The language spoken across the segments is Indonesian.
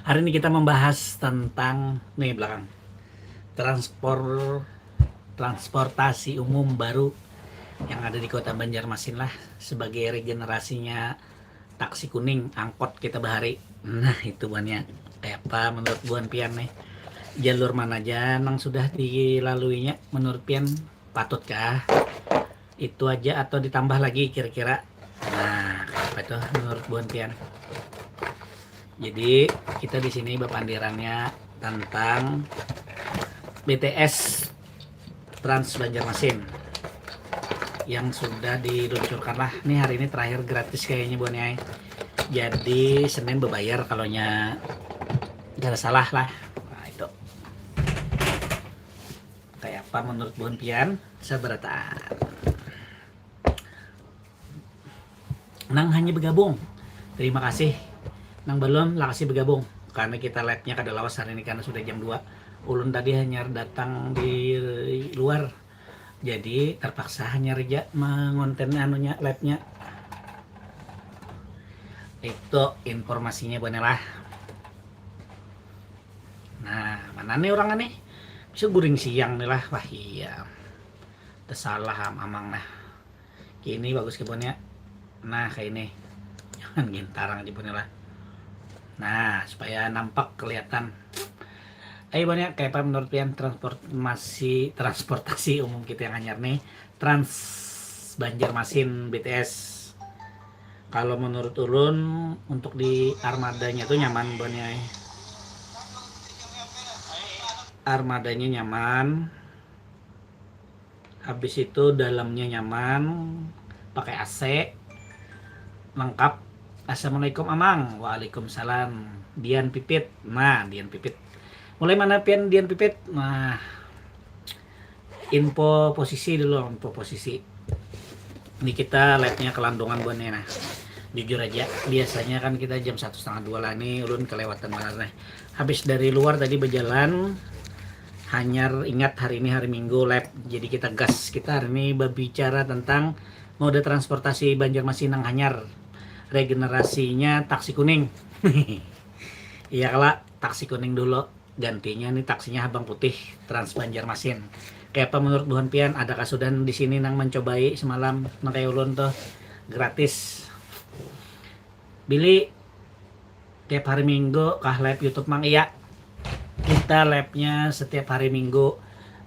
Hari ini kita membahas tentang nih belakang transportasi umum baru yang ada di Kota Banjarmasin lah, sebagai regenerasinya taksi kuning, angkot kita bahari. Nah itu banyak kayak apa menurut Buan Pian nih, jalur mana aja yang sudah dilaluinya menurut Pian, patutkah itu aja atau ditambah lagi kira-kira? Nah kayak apa tuh menurut Buan Pian? Jadi kita di sini bepandirannya tentang BTS Trans Banjarmasin yang sudah diluncurkan lah. Ini hari ini terakhir gratis kayaknya Bon ya. Jadi Senin berbayar kalau nya gak salah lah. Nah itu kayak apa menurut Bon Pian? Seberatan Nang hanya bergabung, terima kasih. Nang belum lakasi bergabung karena kita live-nya kada lawas hari ini karena sudah jam 2. Ulun tadi hanya datang di luar, jadi terpaksa hanya reja mengonten anunya live-nya. Itu informasinya benelah. Nah mana nih orang aneh bisa guring siang nih lah. Wah iya tersalah amang nah kini bagus kebunnya. Nah kayak ini jangan gintarang aja lah. Nah supaya nampak kelihatan. Ayo banyak kayak apa menurut kalian transportasi umum kita yang anyar nih, Trans Banjarmasin BTS. Kalau menurut ulun untuk di armadanya tuh nyaman banyak. Armadanya nyaman. Habis itu dalamnya nyaman, pakai AC, lengkap. Assalamualaikum Amang. Waalaikumsalam. Dian Pipit. Nah Dian Pipit mulai mana Pian Dian Pipit? Nah info posisi dulu, info posisi ini kita live-nya kelandungan buannya. Nah jujur aja biasanya kan kita jam 1:30 lah, nih ulun kelewatan banget nih. Habis dari luar tadi berjalan, hanyar ingat hari ini hari Minggu live, jadi kita gas. Kita hari ini berbicara tentang mode transportasi Banjarmasin yang hanyar, regenerasinya taksi kuning. Iya kalau taksi kuning dulu, gantinya nih taksinya Abang Putih Trans Banjarmasin. Kayak apa menurut Buhan Pian? Adakah sudah di sini nang mencobai semalam nang kayak ulun tuh gratis. Billy tiap hari Minggu kah live YouTube Mang? Iya. Kita live-nya setiap hari Minggu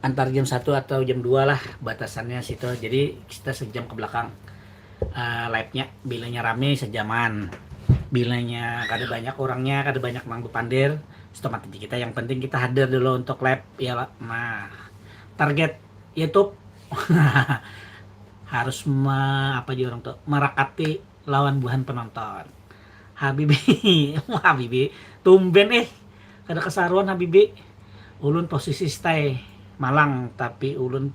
antar jam 1 atau jam 2 lah batasannya situ. Jadi kita sejam ke belakang live-nya. Bilanya rame sejaman. Bilanya kada banyak orangnya, kada banyak mang pandir, stomat kita. Yang penting kita hadir dulu untuk live ya lah. Nah target YouTube harus apa aja orang tuh merakati lawan buhan penonton. Habibi Habibi tumben kada kesaruan Habibi. Ulun posisi stay Malang tapi ulun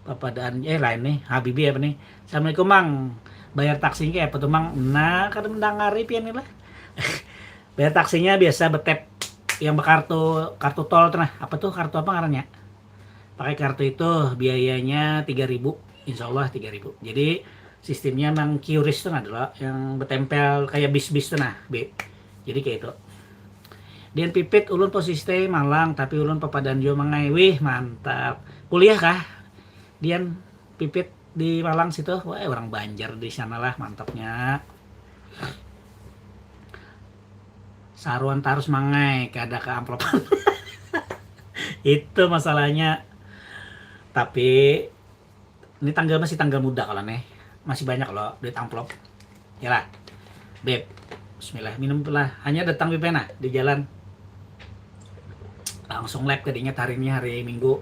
papadaan lain nih Habibi apa nih. Assalamualaikum Mang, bayar taksinya apa tuh Mang? Nah kada mendangari pian lah. Bayar taksinya biasa betep yang kartu tol tuh. Nah apa tuh kartu apa ngarannya? Pakai kartu itu biayanya 3.000, insya Allah 3.000. Jadi sistemnya memang QRIS tuh adalah yang bertempel kayak bis-bis tuh nah jadi kayak itu. Dian Pipit ulun posisi Malang tapi ulun papadan jo mangai. Wih mantap. Kuliah kah Dian Pipit di Malang situ? Wah orang Banjar di sana lah, mantapnya. Saruan tarus mangai kada ke amplopan. Itu masalahnya. Tapi ini masih tanggal muda kalau nih, masih banyak loh duit amplop. Ya lah Beb, bismillah minum lah. Hanya datang Bipena di jalan langsung live, tadinya hari ini hari Minggu.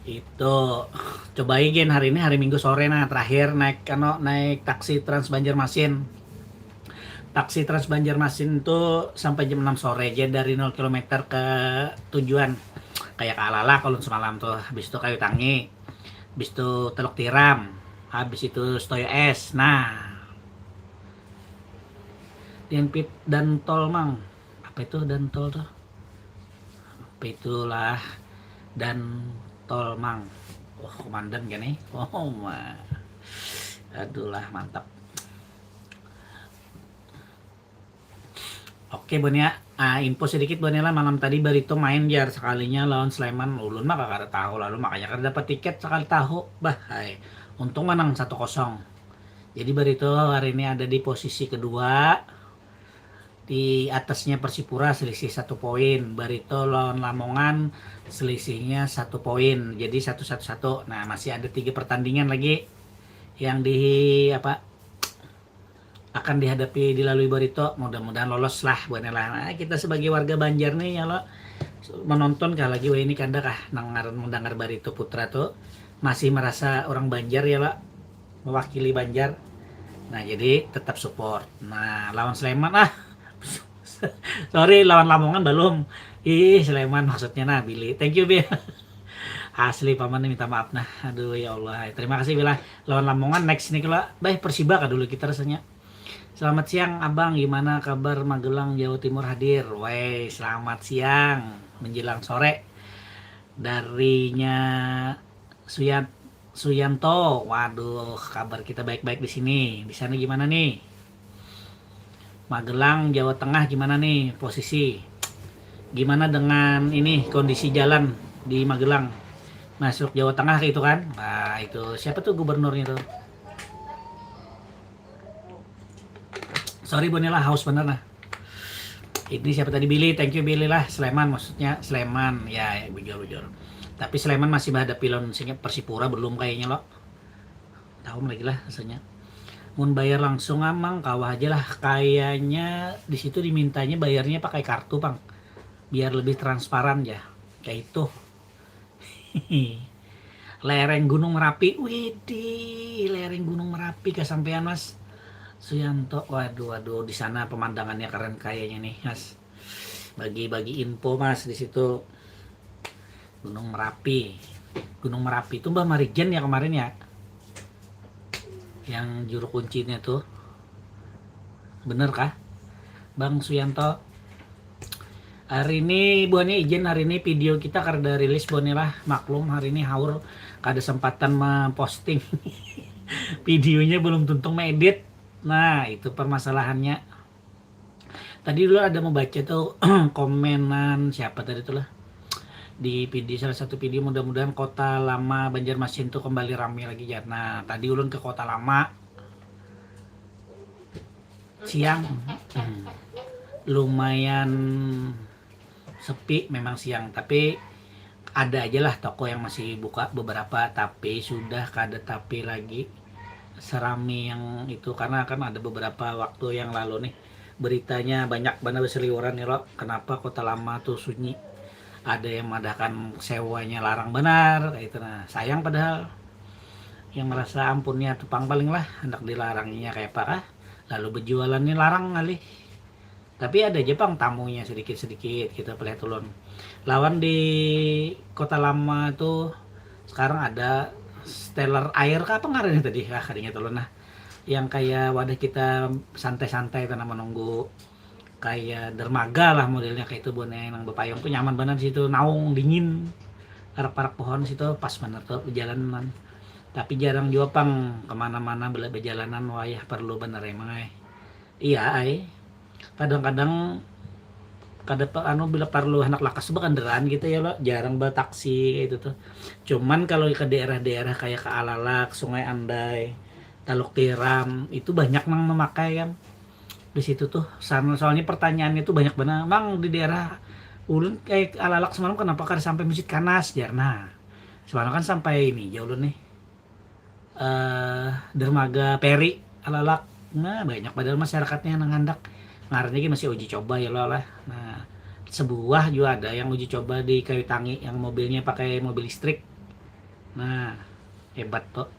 Itu cobain gen hari ini hari Minggu sore. Nah terakhir naik taksi Trans Banjarmasin. Taksi Trans Banjarmasin itu sampai jam 6 sore aja, dari 0 km ke tujuan. Kayak ke Alala kalau semalam tuh. Habis itu Kayu Tangi, habis itu Teluk Tiram, habis itu Stoyo S. Nah Dianpit dan tol Mang, apa itu dan tol tuh? Apa itulah dan tol Mang. Oh, komandan kan nih. Oh, aduh lah mantap. Oke Bon ya, info sedikit Bon ya lah, malam tadi Barito main jar sekalinya lawan Sleman, ulun mah kagak ada tahu lalu makanya kan dapat tiket sekali tahu, bah, untung menang 1-0. Jadi Barito hari ini ada di posisi kedua, di atasnya Persipura selisih 1 poin, Barito lawan Lamongan selisihnya 1 poin, jadi 1-1-1. Nah masih ada 3 pertandingan lagi yang di apa akan dihadapi dilalui Barito, mudah-mudahan lolos lah buat lah. Nah, kita sebagai warga Banjar nih ya lo menonton kah lagi wah ini kanda kah mendengar Barito Putra tuh masih merasa orang Banjar ya lo, mewakili Banjar. Nah jadi tetap support. Nah lawan Sleman sorry lawan Lamongan belum. Sleman maksudnya nah Billy. Thank you Bill. Asli paman minta maaf nah. Aduh ya Allah. Terima kasih Bila. Lawan Lamongan next nih kalau baik Persiba kah dulu kita rasanya. Selamat siang Abang, gimana kabar Magelang Jawa Timur hadir? Woi, selamat siang menjelang sore. Darinya Suyanto. Waduh, kabar kita baik-baik di sini. Di sana gimana nih? Magelang Jawa Tengah gimana nih posisi? Gimana dengan ini kondisi jalan di Magelang? Masuk Jawa Tengah gitu kan? Nah, itu siapa tuh gubernurnya tuh? Sorry Bonela haus bener nah. Ini siapa tadi Billy? Thank you Billy lah. Sleman maksudnya Sleman ya bujur. Tapi Sleman masih menghadapi lawan Persipura belum kayaknya lo. Tahu lagi lah rasanya. Mun bayar langsung amang kawah aja lah kayaknya di situ dimintanya bayarnya pakai kartu Bang. Biar lebih transparan ya. Kayak itu. Lereng Gunung Merapi. Widih, lereng Gunung Merapi kesampean Mas Suyanto. Waduh di sana pemandangannya keren kayaknya nih Mas. Bagi-bagi info Mas di situ. Gunung Merapi. Gunung Merapi itu Mbak Marijan ya kemarin ya. Yang juru kuncinya tuh. Bener kah? Bang Suyanto. Hari ini buahnya izin hari ini video kita karena rilis lah maklum hari ini haur kada sempatan memposting videonya belum tuntung ngedit. Nah itu permasalahannya. Tadi dulu ada membaca tuh komenan siapa tadi tuh lah di video salah satu video, mudah-mudahan kota lama Banjarmasin tuh kembali ramai lagi ya. Nah tadi ulun ke kota lama siang lumayan sepi memang siang, tapi ada aja lah toko yang masih buka beberapa, tapi sudah kada tapi lagi serami yang itu karena kan ada beberapa waktu yang lalu nih beritanya banyak banget berseliweran nih lo, kenapa kota lama tuh sunyi, ada yang mengadakan sewanya larang benar kayak itu. Nah sayang padahal yang merasa ampunnya tupang paling lah hendak dilarangnya kayak apa kah, lalu berjualannya larang kali. Tapi ada Jepang tamunya sedikit-sedikit kita pelih tulun. Lawan di kota lama itu sekarang ada Stellar Air apa ngarannya tadi kadinya tulun nah. Yang kayak wadah kita santai-santai karena menunggu kayak dermaga lah modelnya kayak itu boneng nang bepayung tuh nyaman banget situ, naung dingin. Parak-parak pohon situ pas bener tuh perjalanan. Tapi jarang juga pang kemana-mana bela berjalanan wayah perlu bener emang Iya kadang-kadang bila perlu anak lakas kendaraan gitu ya lo, jarang bawa taksi itu tuh. Cuman kalau ke daerah-daerah kayak ke Alalak, Sungai Andai, Taluk Tiram itu banyak nang memakai kan di situ tuh. Soalnya pertanyaannya tuh banyak banget mang di daerah ulun kayak Alalak semalam kenapa kada sampai Masjid Kanas jarna. Semalam kan sampai ini jauh nih dermaga Peri Alalak. Nah banyak padahal masyarakatnya nang handak ngarannya masih uji coba ya lo lah. Nah sebuah juga ada yang uji coba di Kayu Tangi yang mobilnya pakai mobil listrik. Nah hebat tuh.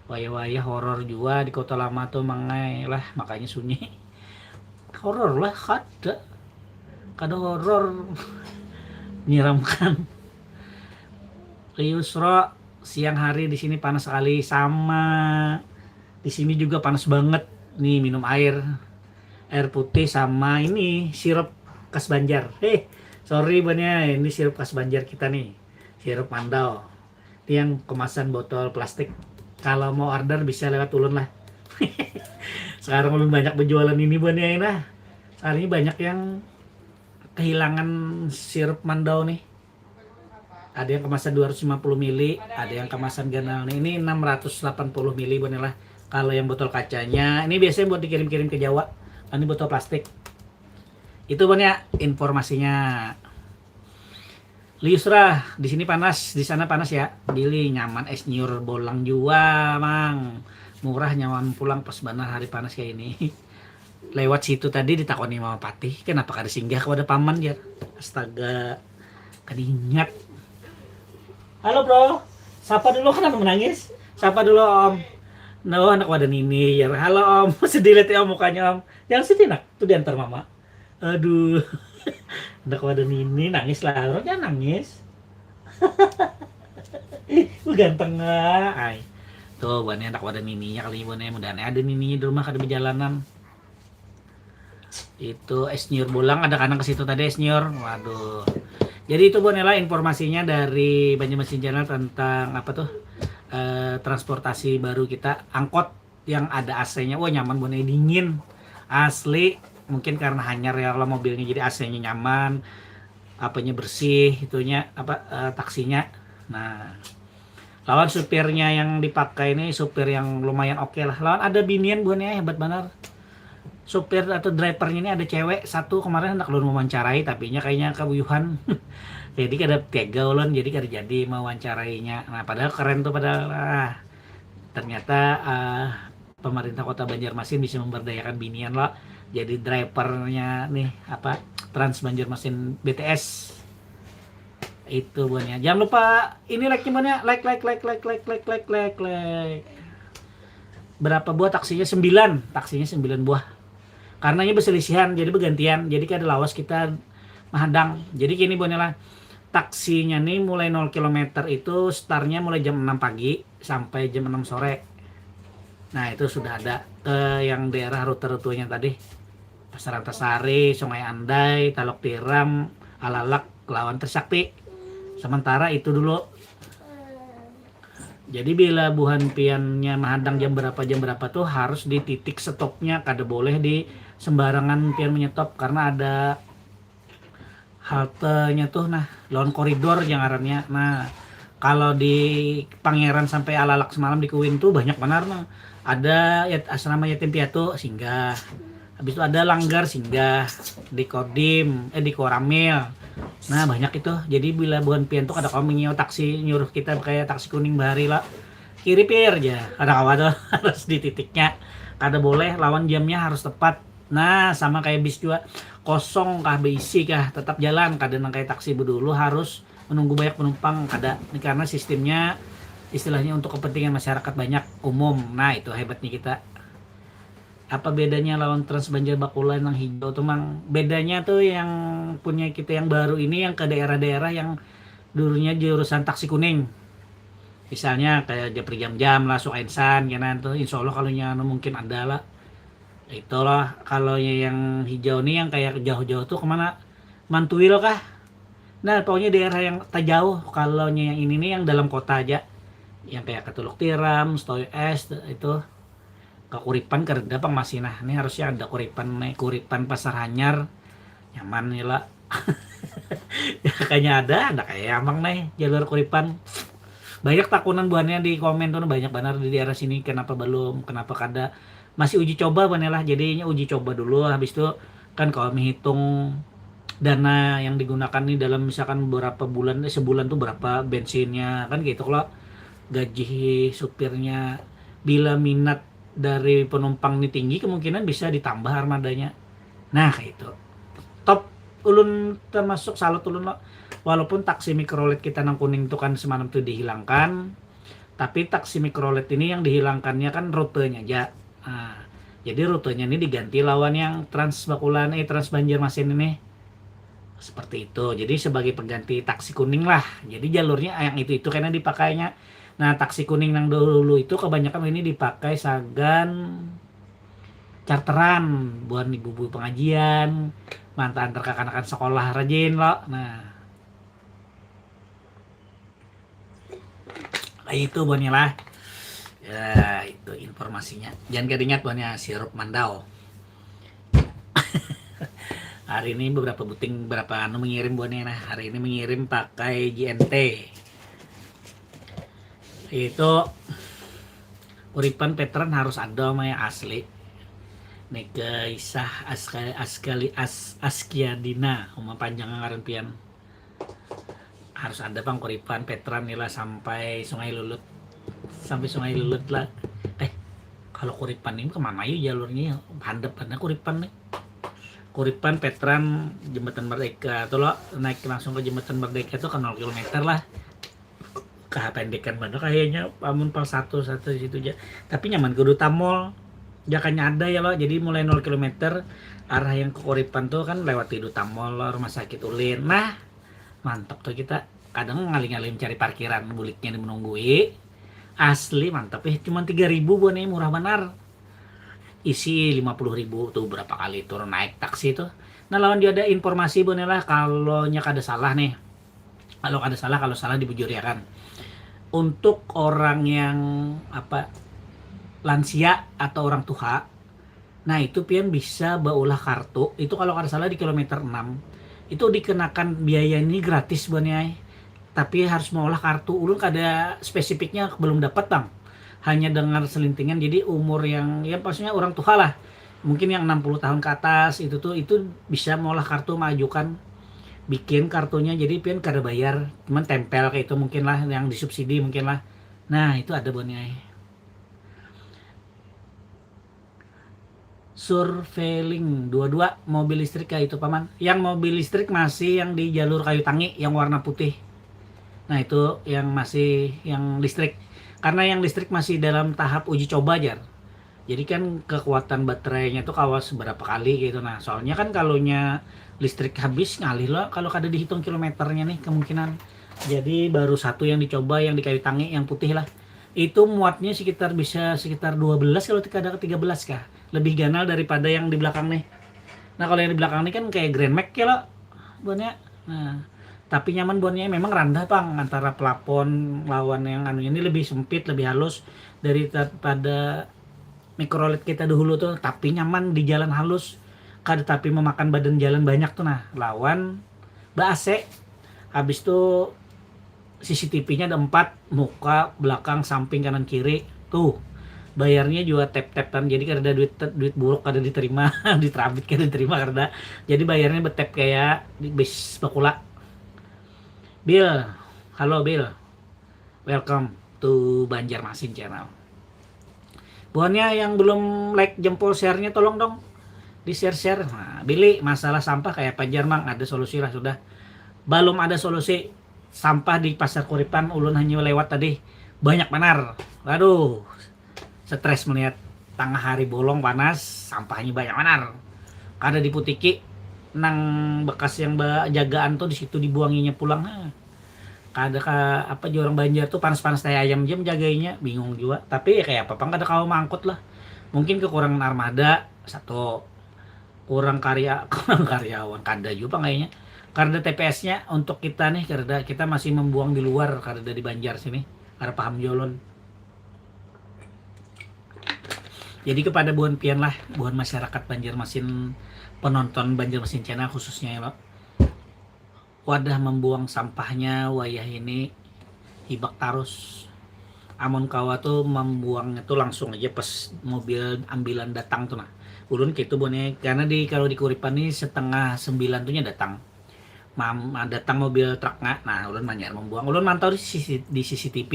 Wayah-wayah horor juga di kota lama tuh mangai lah makanya sunyi. Horor lah kada horor menyeramkan. Yusro siang hari di sini panas sekali sama di sini juga panas banget nih, minum air putih sama ini sirup khas Banjar. Sorry banyak ini sirup khas Banjar kita nih, sirup mandau yang kemasan botol plastik. Kalau mau order bisa lewat ulun lah. Sekarang ulun banyak berjualan ini buat ya nah. Hari ini banyak yang kehilangan sirup mandau nih. Ada yang kemasan 250 mili, ada yang kemasan ganal nih. Ini 680 mili buat lah. Kalau yang botol kacanya, ini biasanya buat dikirim-kirim ke Jawa. Ini botol plastik. Itu banyak informasinya. Liusra, di sini panas, di sana panas ya. Dili nyaman es nyur bolang jua, Mang. Murah nyaman pulang pas benar hari panas kayak ini. Lewat situ tadi ditakoni Mama Patih, kenapa kada singgah kepada paman ya? Astaga, kadingat. Halo bro, sapa dulu kan menangis. Sapa dulu om. No, anak wadah ini ya. Halo om, sedih lihat ya om mukanya om. Jangan sedih nak, tuh diantar mama. Aduh. Anak wadah ini nangis lah, orang jangan nangis. Ganteng nggak? Ay. Tuh, buahnya anak wadah nininya kali ini buahnya mudah ada nininya di rumah kada berjalanan. Itu es nyur bolang ada kanan ke situ tadi es nyur. Waduh. Jadi itu buahnya informasinya dari Banjarmasin Channel tentang apa tuh? Transportasi baru kita, angkot yang ada AC-nya. Wah, nyaman buahnya dingin. Asli. Mungkin karena hanyar ya kalau mobilnya jadi AC-nya nyaman, apanya bersih, itunya apa taksinya. Nah, lawan supirnya yang dipakai ini supir yang lumayan oke lah. Lawan ada binian buahnya hebat benar. Supir atau drivernya ini ada cewek satu kemarin hendak lu mewawancarai tapi nya kayaknya kebuyuhan. Jadi kada tega ulun jadi kada jadi mewawancarainya. Nah, padahal keren tuh padahal ternyata pemerintah Kota Banjarmasin bisa memberdayakan binian lah. Jadi drivernya nih apa Trans Banjarmasin BTS itu buahnya. Jangan lupa ini like-nya buahnya, like. Berapa buah taksinya? 9. Taksinya 9 buah. Karenanya berselisihan jadi bergantian. Jadi kada lawas kita menghadang. Jadi gini buahnya lah. Taksinya nih mulai 0 km itu startnya mulai jam 6 pagi sampai jam 6 sore. Nah, itu sudah ada ke yang daerah rute-rutenya tadi. Pasar Antasari, Sungai Andai, Talok Tiram, Alalak, Lawan Trisakti. Sementara itu dulu. Jadi bila buhan piannya menghadang jam berapa tuh harus di titik stopnya, kada boleh di sembarangan pian menyetop karena ada haltenya tuh nah, lawan koridor yang ngarannya. Nah, kalau di Pangeran sampai Alalak semalam di Kuwin tuh banyak benar nah. Ada asrama yatim piatu singgah. Habis itu ada Langgar singgah di Kodim, di Koramil. Nah, banyak itu. Jadi bila bukan pian tuh ada kami nyewa taksi nyuruh kita kayak taksi kuning bahari lah. Kiri pir aja. Ada kawan tuh harus di titiknya. Kada boleh lawan jamnya harus tepat. Nah, sama kayak bis juga. Kosong kah beisi kah tetap jalan. Kada nang kayak taksi dulu harus menunggu banyak penumpang kada. Ini karena sistemnya istilahnya untuk kepentingan masyarakat banyak umum. Nah, itu hebatnya kita. Apa bedanya lawan Trans Banjar Bakulan yang hijau tuh Mang? Bedanya tuh yang punya kita yang baru ini yang ke daerah-daerah yang dulunya jurusan taksi kuning. Misalnya kayak jam-jam lah Sukainsan kanan tuh insya Allah kalau nya mungkin ada lah. Itulah kalau yang hijau nih yang kayak jauh-jauh tuh kemana? Mantuil kah? Nah, pokoknya daerah yang tak jauh. Kalau yang ini nih yang dalam kota aja. Yang kayak Ketuluk Tiram, Stoy Es itu. Kuripan kereda pang masih nah ini harusnya ada kuripan nih kuripan pasar hanyar nyaman nih lah. Ya, kayaknya ada kayak amang nih jalur kuripan banyak takunan buahnya di komen tuh banyak benar di daerah sini kenapa belum kenapa kada masih uji coba buahnya lah jadinya uji coba dulu habis itu kan kalau menghitung dana yang digunakan nih dalam misalkan beberapa bulan sebulan tuh berapa bensinnya kan gitu kalau gaji supirnya bila minat dari penumpang ini tinggi kemungkinan bisa ditambah armadanya. Nah kayak itu top ulun termasuk salut ulun lo walaupun taksi mikrolet kita nang kuning itu kan semalam tuh dihilangkan tapi taksi mikrolet ini yang dihilangkannya kan rutenya aja. Nah, jadi rutenya ini diganti lawan yang Trans Bakulan Trans Banjarmasin ini seperti itu jadi sebagai pengganti taksi kuning lah jadi jalurnya yang itu karena dipakainya. Nah, taksi kuning yang dulu itu kebanyakan ini dipakai Sagan charteran buat ibu-ibu pengajian, mantan antar anak-anak sekolah rajin loh. Nah, Itu bonnya lah. Ya, itu informasinya. Jangan keringat bonnya sirup mandau. Hari ini beberapa buting berapa mengirim bonnya. Nah, hari ini mengirim pakai JNT. Itu uripan veteran harus ada mah asli. Nek Isah Askiadina, umah panjang ngaran pian. Harus ada pang kuripan veteran nih lah sampai Sungai Lulut. Sampai Sungai Lulut lah. Kalau kuripan ini kemana ya jalurnya? Handap karena kuripan nih. Kuripan veteran Jembatan Merdeka tuh lo naik langsung ke Jembatan Merdeka itu kan 0 km lah. Kependekan banget kayaknya Pamun Pal 1 di situ aja. Tapi nyaman ke Duta Mall. Jakannya ada ya lo. Jadi mulai 0 km arah yang ke Kuripan tuh kan lewat Duta Mall, Rumah Sakit Ulin. Nah, mantap tuh kita. Kadang ngaling-ngaling cari parkiran buliknya di menunggui. Asli mantap cuma 3.000 bonnya murah benar. Isi 50.000 tuh berapa kali turun naik taksi tuh. Nah lawan dia ada informasi bonnya lah kalau nyak ada salah nih. Kalau salah dibujur ya kan. Untuk orang yang lansia atau orang tua, nah itu pian bisa baulah kartu. Itu kalau ada salah di kilometer 6 itu dikenakan biaya ini gratis bonnya. Tapi harus mengolah kartu. Ulun kada spesifiknya belum dapat bang. Hanya dengar selintingan. Jadi umur yang ya maksudnya orang tua lah. Mungkin yang 60 tahun ke atas itu bisa mengolah kartu, mengajukan bikin kartunya. Jadi pian kada bayar, cuman tempel kayak itu mungkin lah yang disubsidi mungkin lah. Nah itu ada bonnya. Surveiling 22 mobil listrik kayak itu paman. Yang mobil listrik masih yang di jalur kayu tangi yang warna putih. Nah itu yang masih yang listrik. Karena yang listrik masih dalam tahap uji coba aja. Jadi kan kekuatan baterainya tuh kawas berapa kali gitu. Nah soalnya kan kalaunya listrik habis ngalih lah kalau kada dihitung kilometernya nih kemungkinan. Jadi baru satu yang dicoba yang di kayu tangi yang putih lah. Itu muatnya bisa sekitar 12 kalau tidak ada ke 13 kah. Lebih ganal daripada yang di belakang nih. Nah kalau yang di belakang ini kan kayak Grand Max ya lo bonnya. Nah tapi nyaman bonnya memang rendah bang antara plafon lawan yang anunya ini lebih sempit lebih halus daripada Microled kita dahulu tuh. Tapi nyaman di jalan halus kada tapi memakan badan jalan banyak tuh. Nah lawan AC habis tuh CCTV-nya ada 4 muka belakang samping kanan kiri tuh. Bayarnya juga tap-tapan jadi kada ada duit buruk kada diterima diterabit kada diterima karena jadi bayarnya betap kayak di bis bakula. Bill, halo Bill, welcome to Banjarmasin channel. Buannya yang belum like jempol share-nya tolong dong di share. Nah, Billy masalah sampah kayak apa Jerman ada solusi lah sudah. Belum ada solusi sampah di Pasar Kuripan ulun hanya lewat tadi banyak benar. Waduh, stres melihat tengah hari bolong panas sampahnya banyak benar. Kada diputiki nang bekas yang jagaan tuh di situ dibuanginya pulang. Kada orang Banjar tuh panas-panas kayak ayam jam jagainya bingung juga. Tapi ya kayak apa kada kau mangkut lah. Mungkin kekurangan armada satu, kurang karyawan kada juga kayaknya. Karena TPS-nya untuk kita nih karena kita masih membuang di luar karena di Banjar sini. Karena paham jolon. Jadi kepada buan pian lah, buan masyarakat Banjarmasin, penonton Banjarmasin channel khususnya ya, Pak. Wadah membuang sampahnya wayah ini hibak tarus. Amon kawa tuh membuangnya tuh langsung aja pas mobil ambilan datang tuh nah. Ulun gitu bonnya karena kalau di Kuripan nih 8:30 tuhnya datang. Datang mobil truk nggak. Nah, ulun manyar membuang. Ulun mantau di CCTV.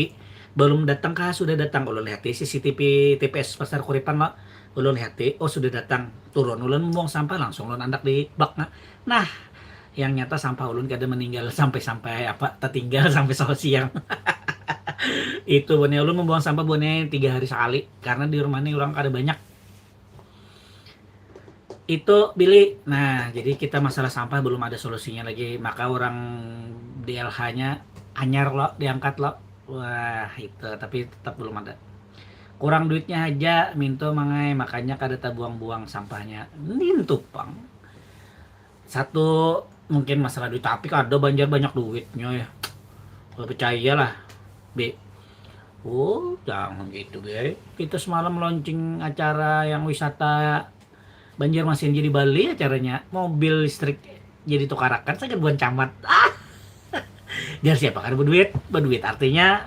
Belum datang kah sudah datang. Ulun lihat di CCTV TPS Pasar Kuripan lo. Ulun lihat oh sudah datang. Turun ulun membuang sampah langsung ulun andak di bak nah. Nah, yang nyata sampah ulun kada meninggal sampai tertinggal sampai sore siang. Itu bonnya ulun membuang sampah bonnya 3 hari sekali karena di rumah ini orang kada banyak. Itu Billy. Nah jadi kita masalah sampah belum ada solusinya lagi, maka orang DLH-nya anyar lo diangkat lo. Wah itu tapi tetap belum ada, kurang duitnya aja minto mangai makanya kada buang-buang sampahnya nintu pang. Satu mungkin masalah duit tapi kada Banjar banyak duitnya ya. Kalau percaya lah B. Oh, jangan gitu, Be. Kita semalam launching acara yang wisata Banjarmasin jadi Bali acaranya. Mobil listrik jadi tukarakan saya buan camat. Ah, biar siapa kan berduit? Berduit artinya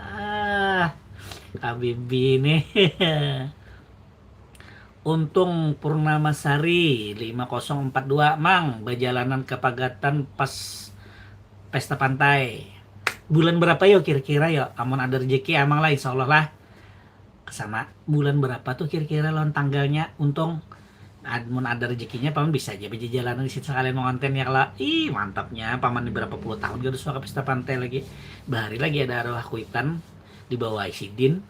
Habibie nih. Untung Purnamasari 5042 Mang berjalanan ke Pagatan pas pesta pantai. Bulan berapa yuk kira-kira yuk? Amun ada rezeki amang lah insya Allah lah. Kesana bulan berapa tuh kira-kira lawan tanggalnya? Untung mun ada rezekinya paman bisa aja berjalan di situ sekalian mau konten ya lah. Ih mantapnya paman di berapa puluh tahun gak suka pesta pantai lagi. Bahari lagi ada arwah kuitan di bawah Isidin.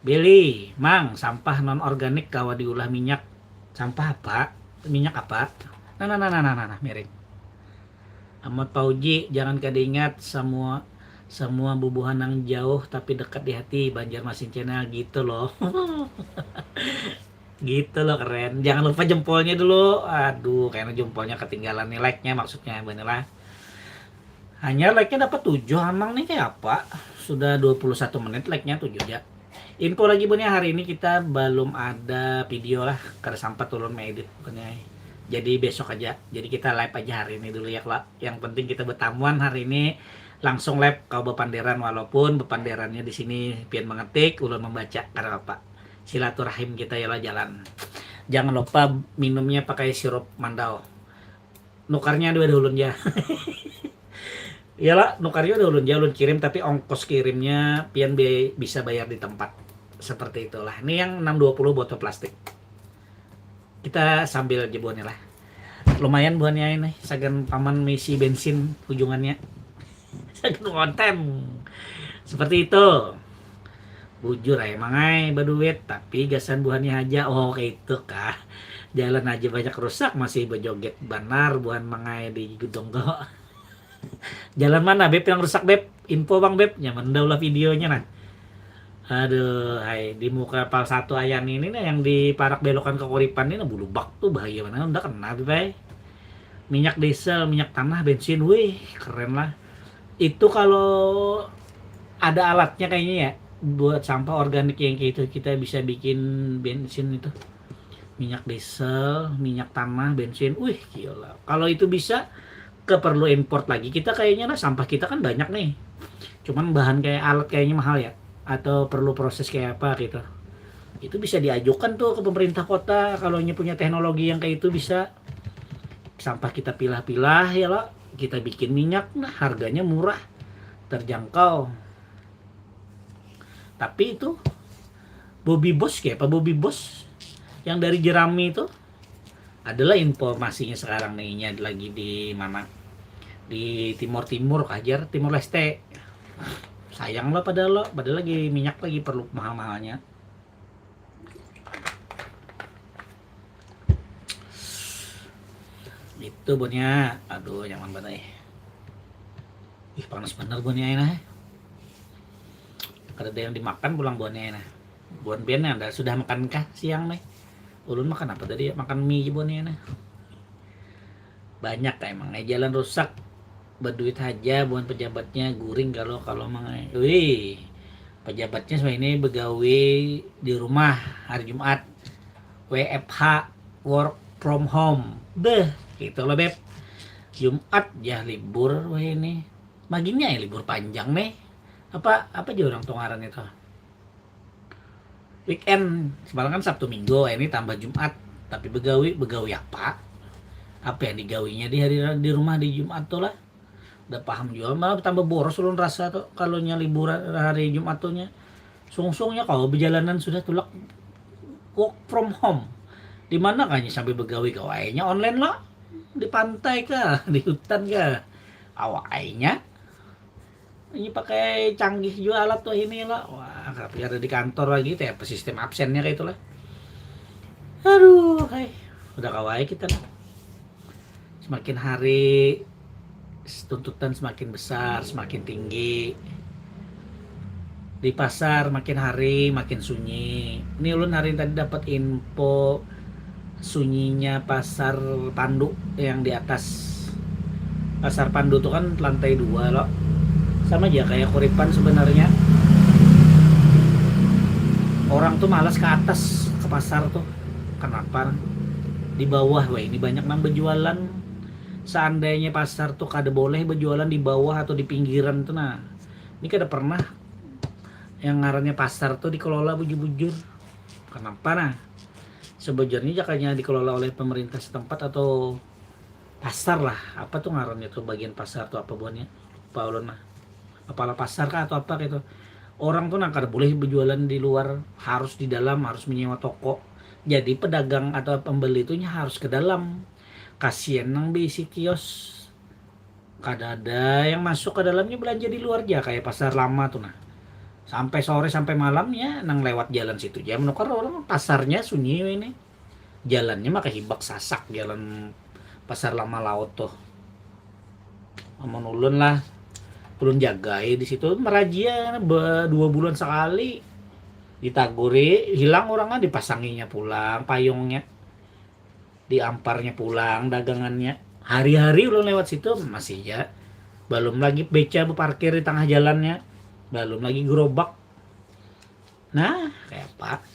Beli, Mang, sampah non organik kawa diolah minyak. Sampah apa? Minyak apa? Nah, miring. Ahmad Pauji, jangan kada ingat semua semua bubuhan yang jauh tapi dekat di hati. Banjarmasin Channel gitu loh. Gitu loh keren. Jangan lupa jempolnya dulu. Aduh, kayaknya jempolnya ketinggalan nih like-nya maksudnya bener. Hanya like-nya dapat 7 amang nih kayak apa? Sudah 21 menit like-nya 7 aja. Info lagi Bun ya, hari ini kita belum ada video lah karena sampai turun edit bukannya. Jadi besok aja. Jadi kita live aja hari ini dulu ya, Kak. Yang penting kita bertamuan hari ini langsung live kau bepanderan walaupun bepanderannya di sini pian mengetik, ulun membaca karena apa? Silaturahim kita ya lah jalan. Jangan lupa minumnya pakai sirup mandau. Nukarnya dua ulun ya. Iyalah, nukarnya udah ulun kirim tapi ongkos kirimnya pian bisa bayar di tempat. Seperti itulah. Ini yang 620 botol plastik. Kita sambil jebuannya lah. Lumayan buahnya ini. Sagan paman misi bensin ujungannya. Sagan konten. Seperti itu. Bujur aja mangai berduit tapi gasan buahnya aja. Oh kayak itu kah. Jalan aja banyak rusak masih berjoget benar buan mangai di gedung kok. Jalan mana Beb yang rusak Beb? Info Bang Beb. Nyaman daulah videonya nah. Aduh, hai di muka pal satu ayan ini nih yang di parak belokan ke Kuripan ini bulu bak tuh bahaya mana udah kena Beb. Minyak diesel, minyak tanah, bensin, wih keren lah. Itu kalau ada alatnya kayaknya ya buat sampah organik yang kayak itu kita bisa bikin bensin itu. Minyak diesel, minyak tanah, bensin, wih gila. Kalau itu bisa perlu import lagi kita kayaknya lah sampah kita kan banyak nih cuman bahan kayak alat kayaknya mahal ya atau perlu proses kayak apa gitu itu bisa diajukan tuh ke pemerintah kota kalau punya teknologi yang kayak itu bisa sampah kita pilah-pilah ya lah kita bikin minyak nah harganya murah terjangkau tapi itu Bobby Boss kayak apa Bobby Boss yang dari Jerami itu adalah informasinya sekarang nih lagi di mana di Timur Kajar Timur Leste sayang lah padahal lagi minyak lagi perlu mahal-mahalnya itu bonnya aduh nyaman banget ih panas bener bonnya ini ada yang dimakan pulang bonnya ini bon ben anda sudah makan kah siang nih ulun makan apa tadi makan mie bonnya ini banyak emang jalan rusak berduit aja buat pejabatnya guring kalau mangai. Wih, pejabatnya selama ini begawe di rumah hari Jumat. WFH work from home. Beh, gitu loh Beb. Jumat ya libur wah ini. Maginya ya libur panjang nih. Apa aja orang tungaran itu. Weekend sekarang kan Sabtu Minggu ini tambah Jumat tapi begawe apa? Apa yang digawinya di hari di rumah di Jumat tuh lah. Udah paham juga malah tambah boros ulun rasa tuh kalau liburan hari Jumat tuhnya sungsungnya kalau berjalanan sudah tulak work from home di mana kayaknya sampai begawe kawainya online lah di pantai kah di hutan kah awainya ini pakai canggih juga alat tuh ini lah wah tapi ada di kantor lagi tuh ya sistem absennya kayak itulah aduh hai udah kawai kita lah semakin hari tuntutan semakin besar, semakin tinggi. Di pasar makin hari makin sunyi. Ini ulun hari tadi dapat info sunyinya pasar Pandu yang di atas. Pasar Pandu itu kan lantai 2 loh. Sama aja kayak Kuripan sebenarnya. tuh malas ke atas ke pasar tuh. Kenapa? Di bawah, wah ini banyak nang berjualan. Seandainya pasar tuh kada boleh berjualan di bawah atau di pinggiran tuh, nah ini kada pernah yang ngarannya pasar tuh dikelola bujur-bujur. Kenapa? Nah sebujurnya jakanya dikelola oleh pemerintah setempat atau pasar lah, apa tuh ngarannya tuh bagian pasar tuh apa buahnya, lupa ulun mah, apalah pasar kah atau apa gitu. Orang tuh nakar boleh berjualan di luar, harus di dalam, harus menyewa toko. Jadi pedagang atau pembeli itunya harus ke dalam. Kasian nang bisi kios, kada ada yang masuk ke dalamnya, belanja di luar aja kayak pasar lama tuh. Nah sampai sore sampai malamnya nang lewat jalan situ jam nukar orang pasarnya sunyi ini, jalannya mah kahibak sasak jalan pasar lama laut tuh. Amun ulun lah, ulun jagai di situ merajia 2 bulan sekali, ditaguri hilang orangnya, dipasanginya pulang payungnya, diamparnya pulang dagangannya. Hari-hari ulun lewat situ masih ya, belum lagi beca parkir di tengah jalannya, belum lagi gerobak. Nah kayak apa